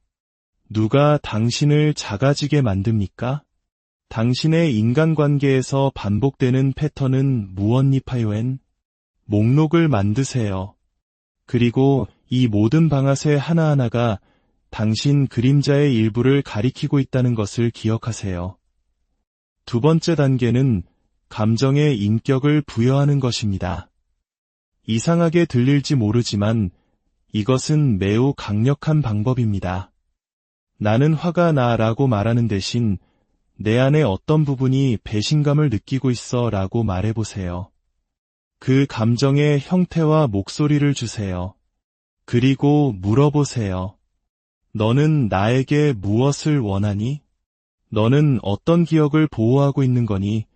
누가 당신을 작아지게 만듭니까? 당신의 인간관계에서 반복되는 패턴은 무엇입니까요? 목록을 만드세요. 그리고 이 모든 방아쇠 하나하나가 당신 그림자의 일부를 가리키고 있다는 것을 기억하세요. 두 번째 단계는 감정에 인격을 부여하는 것입니다. 이상하게 들릴지 모르지만 이것은 매우 강력한 방법입니다. 나는 화가 나라고 말하는 대신 내 안에 어떤 부분이 배신감을 느끼고 있어 라고 말해보세요. 그 감정의 형태와 목소리를 주세요. 그리고 물어보세요. 너는 나에게 무엇을 원하니? 너는 어떤 기억을 보호하고 있는 거니?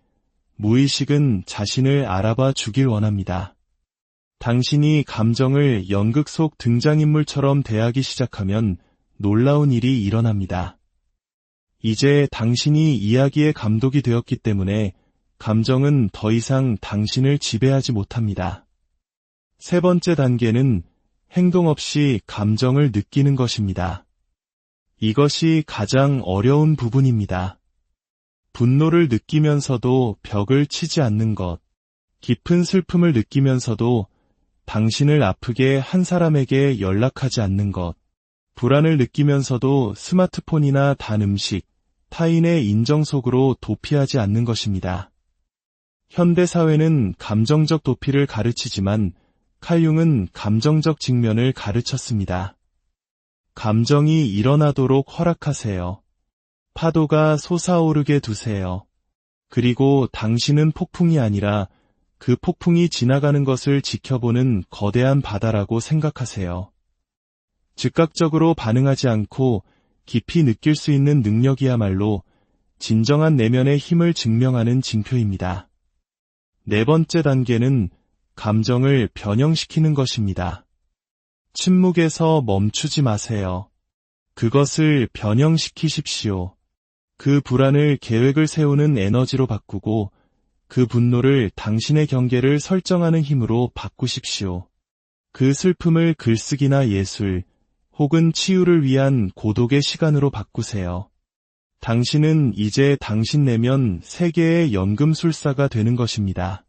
무의식은 자신을 알아봐 주길 원합니다. 당신이 감정을 연극 속 등장인물처럼 대하기 시작하면 놀라운 일이 일어납니다. 이제 당신이 이야기의 감독이 되었기 때문에 감정은 더 이상 당신을 지배하지 못합니다. 세 번째 단계는 행동 없이 감정을 느끼는 것입니다. 이것이 가장 어려운 부분입니다. 분노를 느끼면서도 벽을 치지 않는 것, 깊은 슬픔을 느끼면서도 당신을 아프게 한 사람에게 연락하지 않는 것, 불안을 느끼면서도 스마트폰이나 단 음식, 타인의 인정 속으로 도피하지 않는 것입니다. 현대사회는 감정적 도피를 가르치지만 칼 융은 감정적 직면을 가르쳤습니다. 감정이 일어나도록 허락하세요. 파도가 솟아오르게 두세요. 그리고 당신은 폭풍이 아니라 그 폭풍이 지나가는 것을 지켜보는 거대한 바다라고 생각하세요. 즉각적으로 반응하지 않고 깊이 느낄 수 있는 능력이야말로 진정한 내면의 힘을 증명하는 징표입니다. 네 번째 단계는 감정을 변형시키는 것입니다. 침묵에서 멈추지 마세요. 그것을 변형시키십시오. 그 불안을 계획을 세우는 에너지로 바꾸고 그 분노를 당신의 경계를 설정하는 힘으로 바꾸십시오. 그 슬픔을 글쓰기나 예술, 혹은 치유를 위한 고독의 시간으로 바꾸세요. 당신은 이제 당신 내면 세계의 연금술사가 되는 것입니다.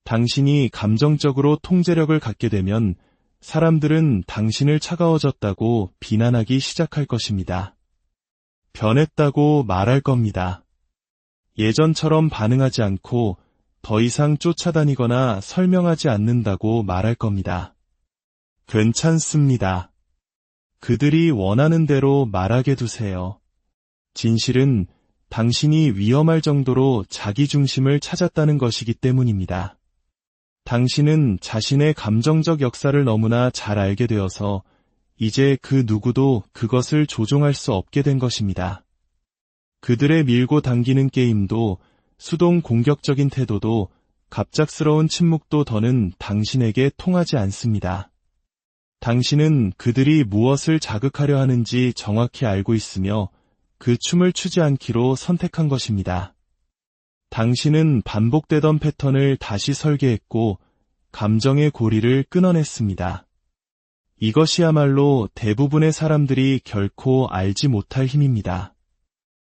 당신이 감정적으로 통제력을 갖게 되면 사람들은 당신을 차가워졌다고 비난하기 시작할 것입니다. 변했다고 말할 겁니다. 예전처럼 반응하지 않고 더 이상 쫓아다니거나 설명하지 않는다고 말할 겁니다. 괜찮습니다. 그들이 원하는 대로 말하게 두세요. 진실은 당신이 위험할 정도로 자기 중심을 찾았다는 것이기 때문입니다. 당신은 자신의 감정적 역사를 너무나 잘 알게 되어서 이제 그 누구도 그것을 조종할 수 없게 된 것입니다. 그들의 밀고 당기는 게임도 수동 공격적인 태도도 갑작스러운 침묵도 더는 당신에게 통하지 않습니다. 당신은 그들이 무엇을 자극하려 하는지 정확히 알고 있으며 그 춤을 추지 않기로 선택한 것입니다. 당신은 반복되던 패턴을 다시 설계했고 감정의 고리를 끊어냈습니다. 이것이야말로 대부분의 사람들이 결코 알지 못할 힘입니다.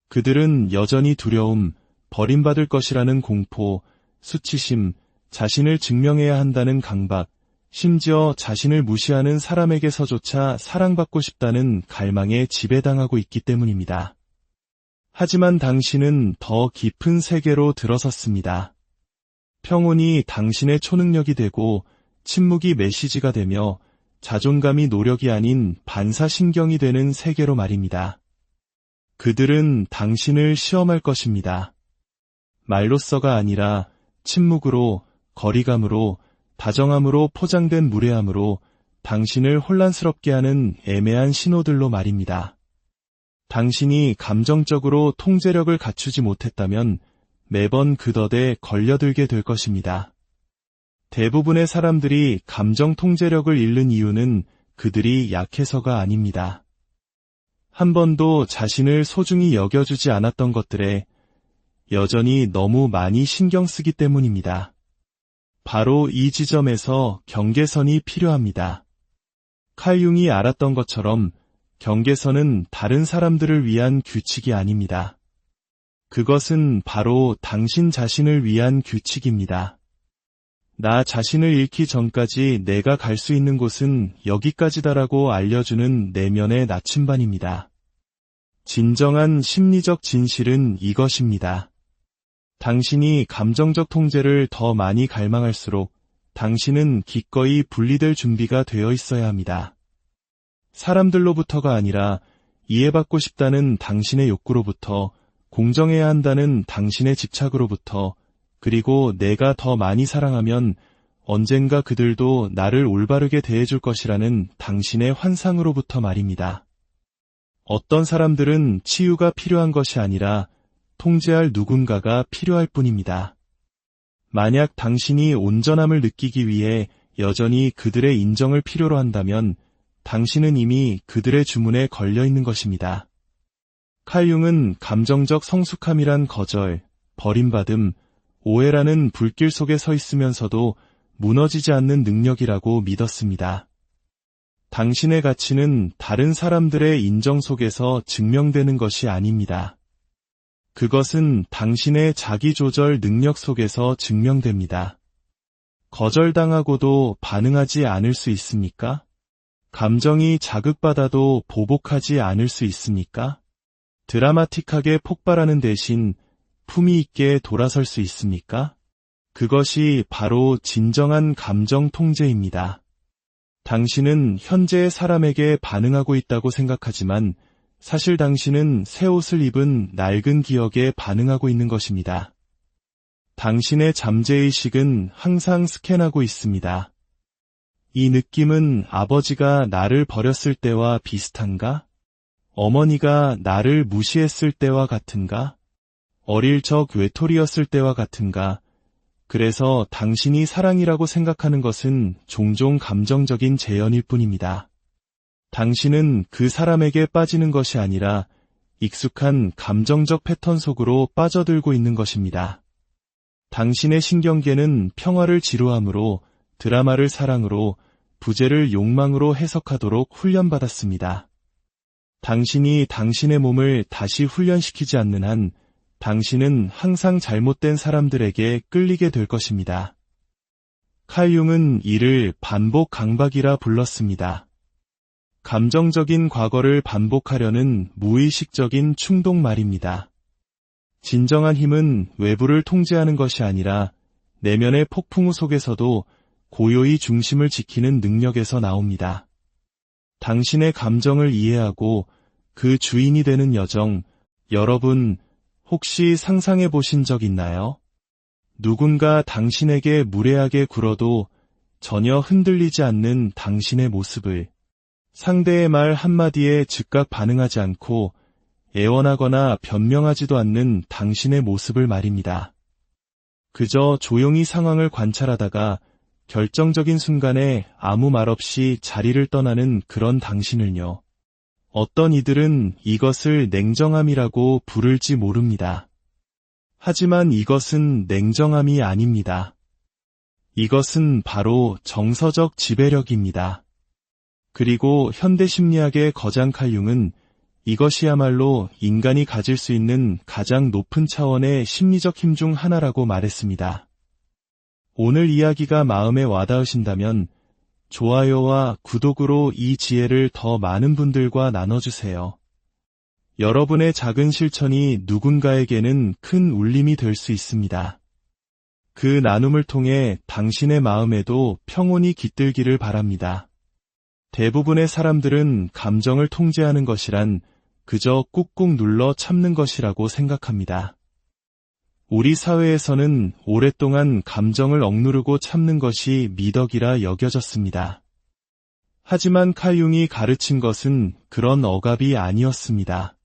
그들은 여전히 두려움, 버림받을 것이라는 공포, 수치심, 자신을 증명해야 한다는 강박, 심지어 자신을 무시하는 사람에게서조차 사랑받고 싶다는 갈망에 지배당하고 있기 때문입니다. 하지만 당신은 더 깊은 세계로 들어섰습니다. 평온이 당신의 초능력이 되고 침묵이 메시지가 되며 자존감이 노력이 아닌 반사신경이 되는 세계로 말입니다. 그들은 당신을 시험할 것입니다. 말로써가 아니라 침묵으로, 거리감으로, 다정함으로 포장된 무례함으로 당신을 혼란스럽게 하는 애매한 신호들로 말입니다. 당신이 감정적으로 통제력을 갖추지 못했다면 매번 그 덫에 걸려들게 될 것입니다. 대부분의 사람들이 감정 통제력을 잃는 이유는 그들이 약해서가 아닙니다. 한 번도 자신을 소중히 여겨주지 않았던 것들에 여전히 너무 많이 신경 쓰기 때문입니다. 바로 이 지점에서 경계선이 필요합니다. 칼 융이 알았던 것처럼 경계선은 다른 사람들을 위한 규칙이 아닙니다. 그것은 바로 당신 자신을 위한 규칙입니다. 나 자신을 잃기 전까지 내가 갈 수 있는 곳은 여기까지다라고 알려주는 내면의 나침반입니다. 진정한 심리적 진실은 이것입니다. 당신이 감정적 통제를 더 많이 갈망할수록 당신은 기꺼이 분리될 준비가 되어 있어야 합니다. 사람들로부터가 아니라 이해받고 싶다는 당신의 욕구로부터, 공정해야 한다는 당신의 집착으로부터, 그리고 내가 더 많이 사랑하면 언젠가 그들도 나를 올바르게 대해줄 것이라는 당신의 환상으로부터 말입니다. 어떤 사람들은 치유가 필요한 것이 아니라 통제할 누군가가 필요할 뿐입니다. 만약 당신이 온전함을 느끼기 위해 여전히 그들의 인정을 필요로 한다면 당신은 이미 그들의 주문에 걸려 있는 것입니다. 칼 융은 감정적 성숙함이란 거절, 버림받음, 오해라는 불길 속에 서 있으면서도 무너지지 않는 능력이라고 믿었습니다. 당신의 가치는 다른 사람들의 인정 속에서 증명되는 것이 아닙니다. 그것은 당신의 자기조절 능력 속에서 증명됩니다. 거절당하고도 반응하지 않을 수 있습니까? 감정이 자극받아도 보복하지 않을 수 있습니까? 드라마틱하게 폭발하는 대신 품위 있게 돌아설 수 있습니까? 그것이 바로 진정한 감정 통제입니다. 당신은 현재의 사람에게 반응하고 있다고 생각하지만 사실 당신은 새 옷을 입은 낡은 기억에 반응하고 있는 것입니다. 당신의 잠재의식은 항상 스캔하고 있습니다. 이 느낌은 아버지가 나를 버렸을 때와 비슷한가? 어머니가 나를 무시했을 때와 같은가? 어릴 적 외톨이였을 때와 같은가? 그래서 당신이 사랑이라고 생각하는 것은 종종 감정적인 재현일 뿐입니다. 당신은 그 사람에게 빠지는 것이 아니라 익숙한 감정적 패턴 속으로 빠져들고 있는 것입니다. 당신의 신경계는 평화를 지루함으로, 드라마를 사랑으로, 부재를 욕망으로 해석하도록 훈련받았습니다. 당신이 당신의 몸을 다시 훈련시키지 않는 한 당신은 항상 잘못된 사람들에게 끌리게 될 것입니다. 칼 융은 이를 반복 강박이라 불렀습니다. 감정적인 과거를 반복하려는 무의식적인 충동 말입니다. 진정한 힘은 외부를 통제하는 것이 아니라 내면의 폭풍우 속에서도 고요히 중심을 지키는 능력에서 나옵니다. 당신의 감정을 이해하고 그 주인이 되는 여정, 여러분 혹시 상상해 보신 적 있나요? 누군가 당신에게 무례하게 굴어도 전혀 흔들리지 않는 당신의 모습을, 상대의 말 한마디에 즉각 반응하지 않고 애원하거나 변명하지도 않는 당신의 모습을 말입니다. 그저 조용히 상황을 관찰하다가 결정적인 순간에 아무 말 없이 자리를 떠나는 그런 당신을요. 어떤 이들은 이것을 냉정함이라고 부를지 모릅니다. 하지만 이것은 냉정함이 아닙니다. 이것은 바로 정서적 지배력입니다. 그리고 현대 심리학의 거장 칼 융은 이것이야말로 인간이 가질 수 있는 가장 높은 차원의 심리적 힘 중 하나라고 말했습니다. 오늘 이야기가 마음에 와닿으신다면 좋아요와 구독으로 이 지혜를 더 많은 분들과 나눠주세요. 여러분의 작은 실천이 누군가에게는 큰 울림이 될 수 있습니다. 그 나눔을 통해 당신의 마음에도 평온이 깃들기를 바랍니다. 대부분의 사람들은 감정을 통제하는 것이란 그저 꾹꾹 눌러 참는 것이라고 생각합니다. 우리 사회에서는 오랫동안 감정을 억누르고 참는 것이 미덕이라 여겨졌습니다. 하지만 칼 융이 가르친 것은 그런 억압이 아니었습니다.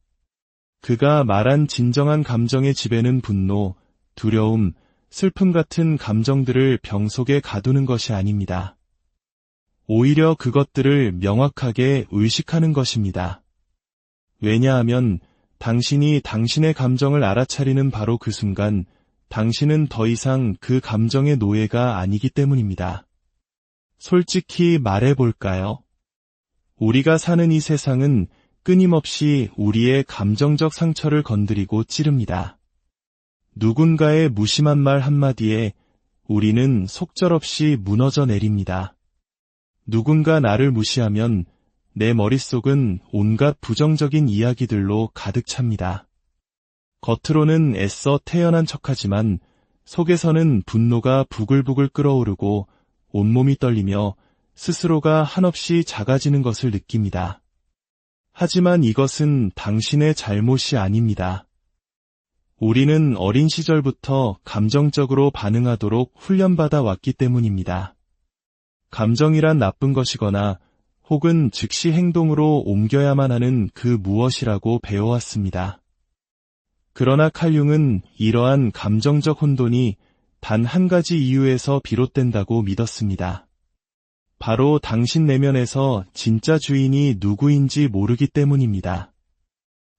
그가 말한 진정한 감정의 지배는 분노, 두려움, 슬픔 같은 감정들을 병 속에 가두는 것이 아닙니다. 오히려 그것들을 명확하게 의식하는 것입니다. 왜냐하면 당신이 당신의 감정을 알아차리는 바로 그 순간 당신은 더 이상 그 감정의 노예가 아니기 때문입니다. 솔직히 말해볼까요? 우리가 사는 이 세상은 끊임없이 우리의 감정적 상처를 건드리고 찌릅니다. 누군가의 무심한 말 한마디에 우리는 속절없이 무너져 내립니다. 누군가 나를 무시하면 내 머릿속은 온갖 부정적인 이야기들로 가득 찹니다. 겉으로는 애써 태연한 척하지만 속에서는 분노가 부글부글 끓어오르고 온몸이 떨리며 스스로가 한없이 작아지는 것을 느낍니다. 하지만 이것은 당신의 잘못이 아닙니다. 우리는 어린 시절부터 감정적으로 반응하도록 훈련받아 왔기 때문입니다. 감정이란 나쁜 것이거나 혹은 즉시 행동으로 옮겨야만 하는 그 무엇이라고 배워왔습니다. 그러나 칼 융은 이러한 감정적 혼돈이 단 한 가지 이유에서 비롯된다고 믿었습니다. 바로 당신 내면에서 진짜 주인이 누구인지 모르기 때문입니다.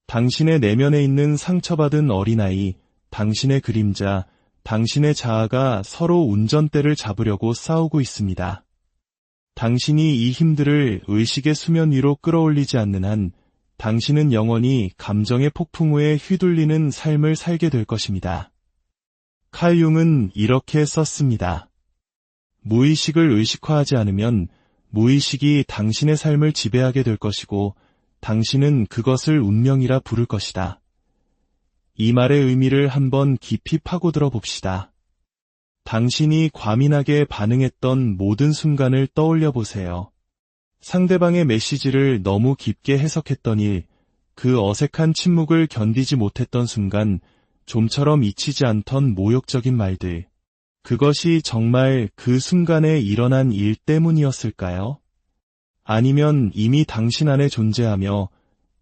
당신의 내면에 있는 상처받은 어린아이, 당신의 그림자, 당신의 자아가 서로 운전대를 잡으려고 싸우고 있습니다. 당신이 이 힘들을 의식의 수면 위로 끌어올리지 않는 한 당신은 영원히 감정의 폭풍우에 휘둘리는 삶을 살게 될 것입니다. 칼 융은 이렇게 썼습니다. 무의식을 의식화하지 않으면 무의식이 당신의 삶을 지배하게 될 것이고 당신은 그것을 운명이라 부를 것이다. 이 말의 의미를 한번 깊이 파고들어 봅시다. 당신이 과민하게 반응했던 모든 순간을 떠올려 보세요. 상대방의 메시지를 너무 깊게 해석했던 일, 그 어색한 침묵을 견디지 못했던 순간, 좀처럼 잊히지 않던 모욕적인 말들. 그것이 정말 그 순간에 일어난 일 때문이었을까요? 아니면 이미 당신 안에 존재하며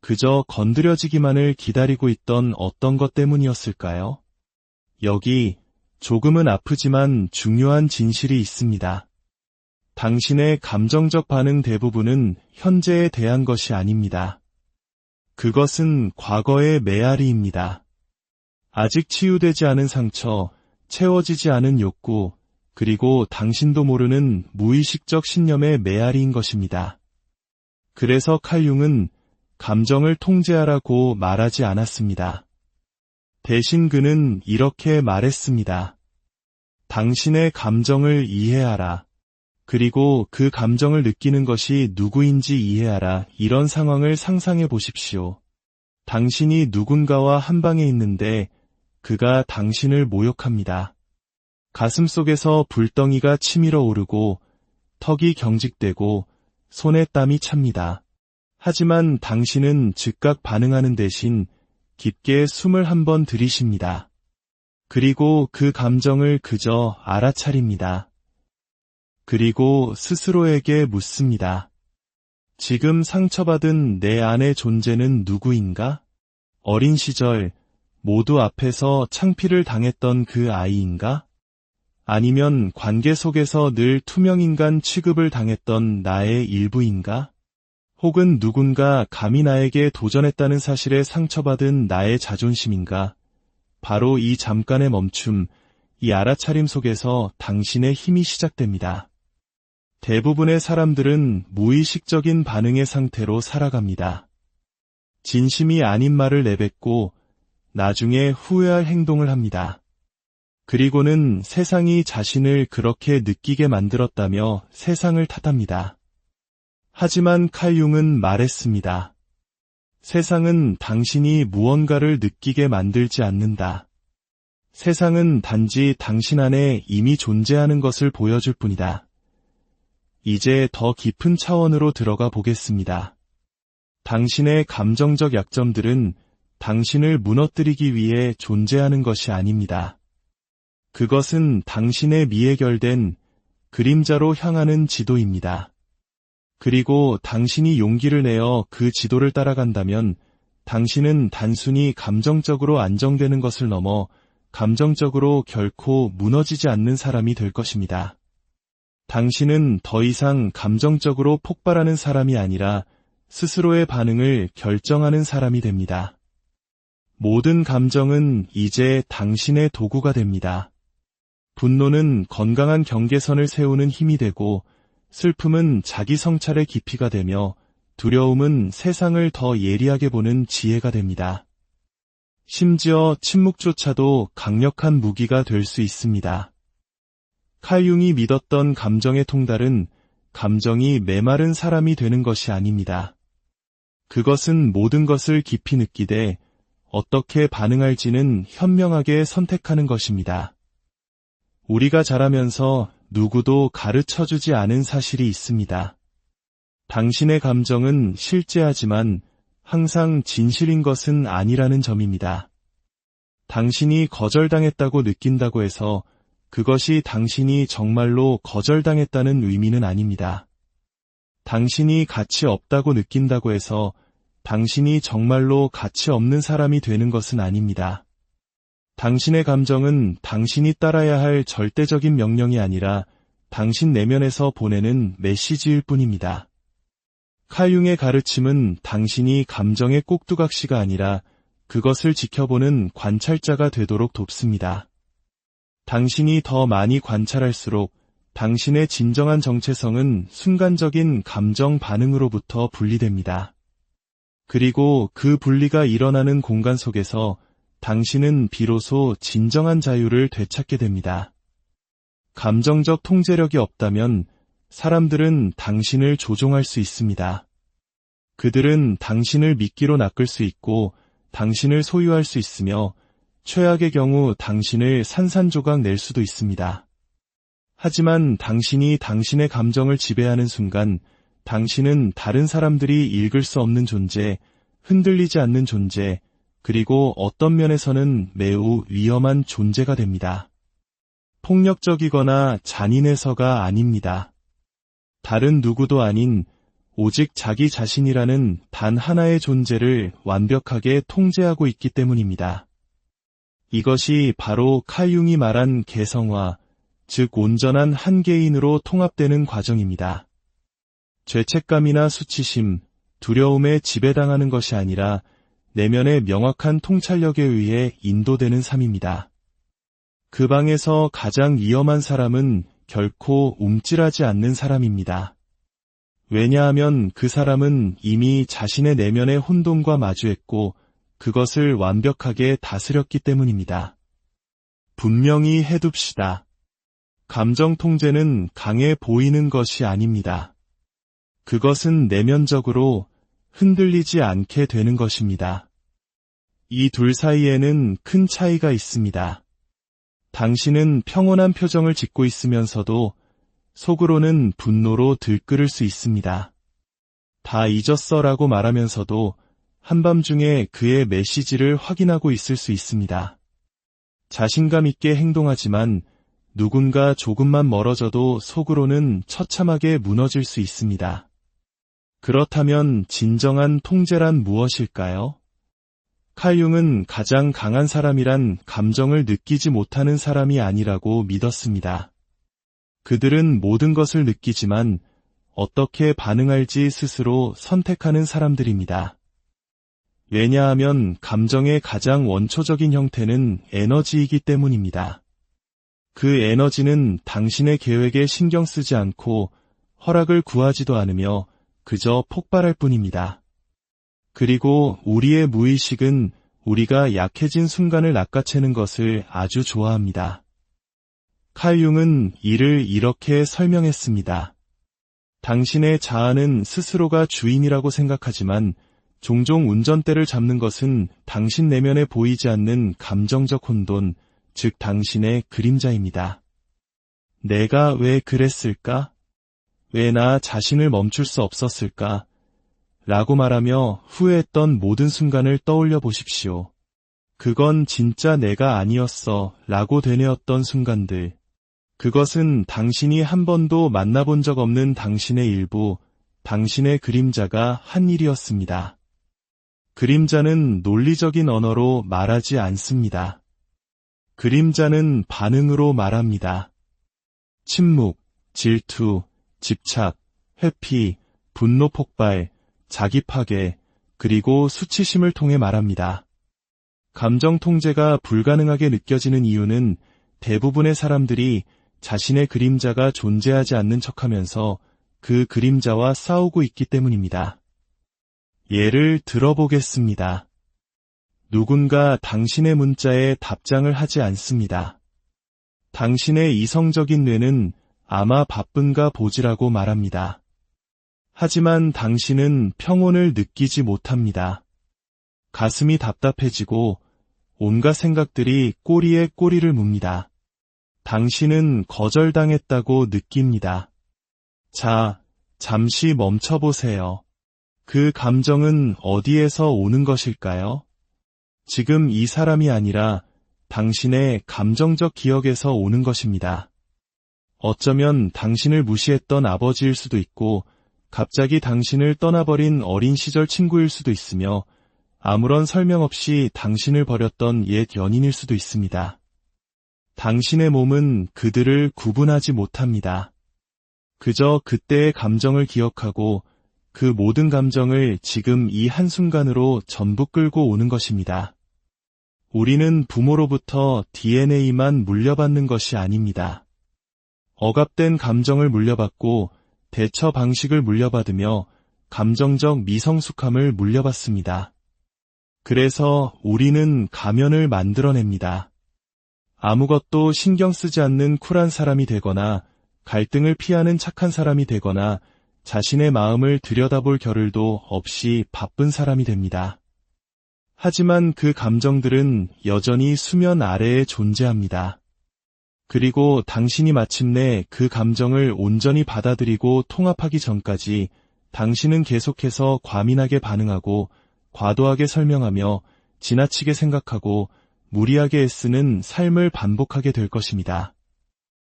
그저 건드려지기만을 기다리고 있던 어떤 것 때문이었을까요? 여기 조금은 아프지만 중요한 진실이 있습니다. 당신의 감정적 반응 대부분은 현재에 대한 것이 아닙니다. 그것은 과거의 메아리입니다. 아직 치유되지 않은 상처, 채워지지 않은 욕구, 그리고 당신도 모르는 무의식적 신념의 메아리인 것입니다. 그래서 칼 융은 감정을 통제하라고 말하지 않았습니다. 대신 그는 이렇게 말했습니다. 당신의 감정을 이해하라. 그리고 그 감정을 느끼는 것이 누구인지 이해하라. 이런 상황을 상상해 보십시오. 당신이 누군가와 한 방에 있는데 그가 당신을 모욕합니다. 가슴 속에서 불덩이가 치밀어 오르고 턱이 경직되고 손에 땀이 찹니다. 하지만 당신은 즉각 반응하는 대신 깊게 숨을 한번 들이쉽니다. 그리고 그 감정을 그저 알아차립니다. 그리고 스스로에게 묻습니다. 지금 상처받은 내 안의 존재는 누구인가? 어린 시절 모두 앞에서 창피를 당했던 그 아이인가? 아니면 관계 속에서 늘 투명인간 취급을 당했던 나의 일부인가? 혹은 누군가 감히 나에게 도전했다는 사실에 상처받은 나의 자존심인가? 바로 이 잠깐의 멈춤, 이 알아차림 속에서 당신의 힘이 시작됩니다. 대부분의 사람들은 무의식적인 반응의 상태로 살아갑니다. 진심이 아닌 말을 내뱉고 나중에 후회할 행동을 합니다. 그리고는 세상이 자신을 그렇게 느끼게 만들었다며 세상을 탓합니다. 하지만 칼 융은 말했습니다. 세상은 당신이 무언가를 느끼게 만들지 않는다. 세상은 단지 당신 안에 이미 존재하는 것을 보여줄 뿐이다. 이제 더 깊은 차원으로 들어가 보겠습니다. 당신의 감정적 약점들은 당신을 무너뜨리기 위해 존재하는 것이 아닙니다. 그것은 당신의 미해결된 그림자로 향하는 지도입니다. 그리고 당신이 용기를 내어 그 지도를 따라간다면 당신은 단순히 감정적으로 안정되는 것을 넘어 감정적으로 결코 무너지지 않는 사람이 될 것입니다. 당신은 더 이상 감정적으로 폭발하는 사람이 아니라 스스로의 반응을 결정하는 사람이 됩니다. 모든 감정은 이제 당신의 도구가 됩니다. 분노는 건강한 경계선을 세우는 힘이 되고 슬픔은 자기 성찰의 깊이가 되며 두려움은 세상을 더 예리하게 보는 지혜가 됩니다. 심지어 침묵조차도 강력한 무기가 될 수 있습니다. 칼 융이 믿었던 감정의 통달은 감정이 메마른 사람이 되는 것이 아닙니다. 그것은 모든 것을 깊이 느끼되 어떻게 반응할지는 현명하게 선택하는 것입니다. 우리가 자라면서 누구도 가르쳐주지 않은 사실이 있습니다. 당신의 감정은 실제하지만 항상 진실인 것은 아니라는 점입니다. 당신이 거절당했다고 느낀다고 해서 그것이 당신이 정말로 거절당했다는 의미는 아닙니다. 당신이 가치 없다고 느낀다고 해서 당신이 정말로 가치 없는 사람이 되는 것은 아닙니다. 당신의 감정은 당신이 따라야 할 절대적인 명령이 아니라 당신 내면에서 보내는 메시지일 뿐입니다. 칼 융의 가르침은 당신이 감정의 꼭두각시가 아니라 그것을 지켜보는 관찰자가 되도록 돕습니다. 당신이 더 많이 관찰할수록 당신의 진정한 정체성은 순간적인 감정 반응으로부터 분리됩니다. 그리고 그 분리가 일어나는 공간 속에서 당신은 비로소 진정한 자유를 되찾게 됩니다. 감정적 통제력이 없다면 사람들은 당신을 조종할 수 있습니다. 그들은 당신을 미끼로 낚을 수 있고 당신을 소유할 수 있으며 최악의 경우 당신을 산산조각 낼 수도 있습니다. 하지만 당신이 당신의 감정을 지배하는 순간 당신은 다른 사람들이 읽을 수 없는 존재, 흔들리지 않는 존재, 그리고 어떤 면에서는 매우 위험한 존재가 됩니다. 폭력적이거나 잔인해서가 아닙니다. 다른 누구도 아닌 오직 자기 자신이라는 단 하나의 존재를 완벽하게 통제하고 있기 때문입니다. 이것이 바로 칼 융이 말한 개성화, 즉 온전한 한 개인으로 통합되는 과정입니다. 죄책감이나 수치심, 두려움에 지배당하는 것이 아니라 내면의 명확한 통찰력에 의해 인도되는 삶입니다. 그 방에서 가장 위험한 사람은 결코 움찔하지 않는 사람입니다. 왜냐하면 그 사람은 이미 자신의 내면의 혼돈과 마주했고 그것을 완벽하게 다스렸기 때문입니다. 분명히 해둡시다. 감정 통제는 강해 보이는 것이 아닙니다. 그것은 내면적으로 흔들리지 않게 되는 것입니다. 이 둘 사이에는 큰 차이가 있습니다. 당신은 평온한 표정을 짓고 있으면서도 속으로는 분노로 들끓을 수 있습니다. 다 잊었어라고 말하면서도 한밤중에 그의 메시지를 확인하고 있을 수 있습니다. 자신감 있게 행동하지만 누군가 조금만 멀어져도 속으로는 처참하게 무너질 수 있습니다. 그렇다면 진정한 통제란 무엇일까요? 칼 융은 가장 강한 사람이란 감정을 느끼지 못하는 사람이 아니라고 믿었습니다. 그들은 모든 것을 느끼지만 어떻게 반응할지 스스로 선택하는 사람들입니다. 왜냐하면 감정의 가장 원초적인 형태는 에너지이기 때문입니다. 그 에너지는 당신의 계획에 신경 쓰지 않고 허락을 구하지도 않으며 그저 폭발할 뿐입니다. 그리고 우리의 무의식은 우리가 약해진 순간을 낚아채는 것을 아주 좋아합니다. 칼 융은 이를 이렇게 설명했습니다. 당신의 자아는 스스로가 주인이라고 생각하지만 종종 운전대를 잡는 것은 당신 내면에 보이지 않는 감정적 혼돈, 즉 당신의 그림자입니다. 내가 왜 그랬을까? 왜 나 자신을 멈출 수 없었을까? 라고 말하며 후회했던 모든 순간을 떠올려 보십시오. 그건 진짜 내가 아니었어 라고 되뇌었던 순간들. 그것은 당신이 한 번도 만나본 적 없는 당신의 일부, 당신의 그림자가 한 일이었습니다. 그림자는 논리적인 언어로 말하지 않습니다. 그림자는 반응으로 말합니다. 침묵, 질투, 집착, 회피, 분노 폭발, 자기 파괴, 그리고 수치심을 통해 말합니다. 감정 통제가 불가능하게 느껴지는 이유는 대부분의 사람들이 자신의 그림자가 존재하지 않는 척하면서 그 그림자와 싸우고 있기 때문입니다. 예를 들어보겠습니다. 누군가 당신의 문자에 답장을 하지 않습니다. 당신의 이성적인 뇌는 아마 바쁜가 보지라고 말합니다. 하지만 당신은 평온을 느끼지 못합니다. 가슴이 답답해지고 온갖 생각들이 꼬리에 꼬리를 묻니다. 당신은 거절당했다고 느낍니다. 자, 잠시 멈춰보세요. 그 감정은 어디에서 오는 것일까요? 지금 이 사람이 아니라 당신의 감정적 기억에서 오는 것입니다. 어쩌면 당신을 무시했던 아버지일 수도 있고 갑자기 당신을 떠나버린 어린 시절 친구일 수도 있으며 아무런 설명 없이 당신을 버렸던 옛 연인일 수도 있습니다. 당신의 몸은 그들을 구분하지 못합니다. 그저 그때의 감정을 기억하고 그 모든 감정을 지금 이 한순간으로 전부 끌고 오는 것입니다. 우리는 부모로부터 DNA만 물려받는 것이 아닙니다. 억압된 감정을 물려받고 대처 방식을 물려받으며 감정적 미성숙함을 물려받습니다. 그래서 우리는 가면을 만들어냅니다. 아무것도 신경 쓰지 않는 쿨한 사람이 되거나 갈등을 피하는 착한 사람이 되거나 자신의 마음을 들여다볼 겨를도 없이 바쁜 사람이 됩니다. 하지만 그 감정들은 여전히 수면 아래에 존재합니다. 그리고 당신이 마침내 그 감정을 온전히 받아들이고 통합하기 전까지 당신은 계속해서 과민하게 반응하고 과도하게 설명하며 지나치게 생각하고 무리하게 애쓰는 삶을 반복하게 될 것입니다.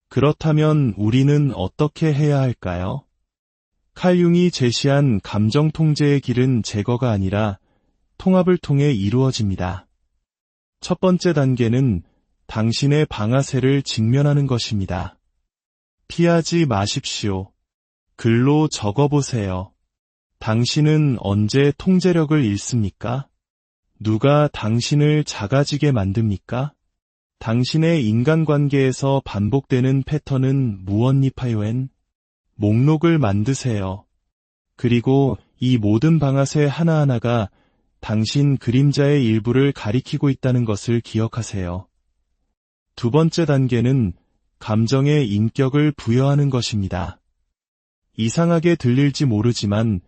그렇다면 우리는 어떻게 해야 할까요? 칼 융이 제시한 감정 통제의 길은 제거가 아니라 통합을 통해 이루어집니다. 첫 번째 단계는 당신의 방아쇠를 직면하는 것입니다. 피하지 마십시오. 글로 적어보세요. 당신은 언제 통제력을 잃습니까? 누가 당신을 작아지게 만듭니까? 당신의 인간관계에서 반복되는 패턴은 무엇입니까요? 목록을 만드세요. 그리고 이 모든 방아쇠 하나하나가 당신 그림자의 일부를 가리키고 있다는 것을 기억하세요. 두 번째 단계는 감정에 인격을 부여하는 것입니다. 이상하게 들릴지 모르지만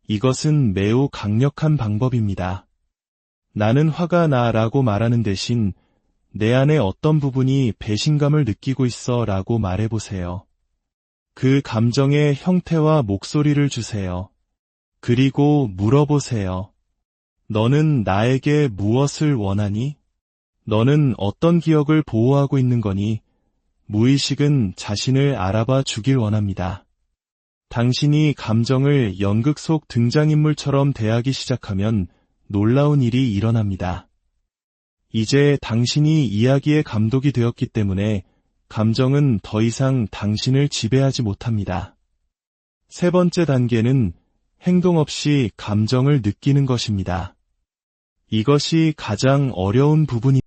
이것은 매우 강력한 방법입니다. 나는 화가 나라고 말하는 대신 내 안에 어떤 부분이 배신감을 느끼고 있어 라고 말해보세요. 그 감정의 형태와 목소리를 주세요. 그리고 물어보세요. 너는 나에게 무엇을 원하니? 너는 어떤 기억을 보호하고 있는 거니? 무의식은 자신을 알아봐 주길 원합니다. 당신이 감정을 연극 속 등장인물처럼 대하기 시작하면 놀라운 일이 일어납니다. 이제 당신이 이야기의 감독이 되었기 때문에 감정은 더 이상 당신을 지배하지 못합니다. 세 번째 단계는 행동 없이 감정을 느끼는 것입니다. 이것이 가장 어려운 부분입니다.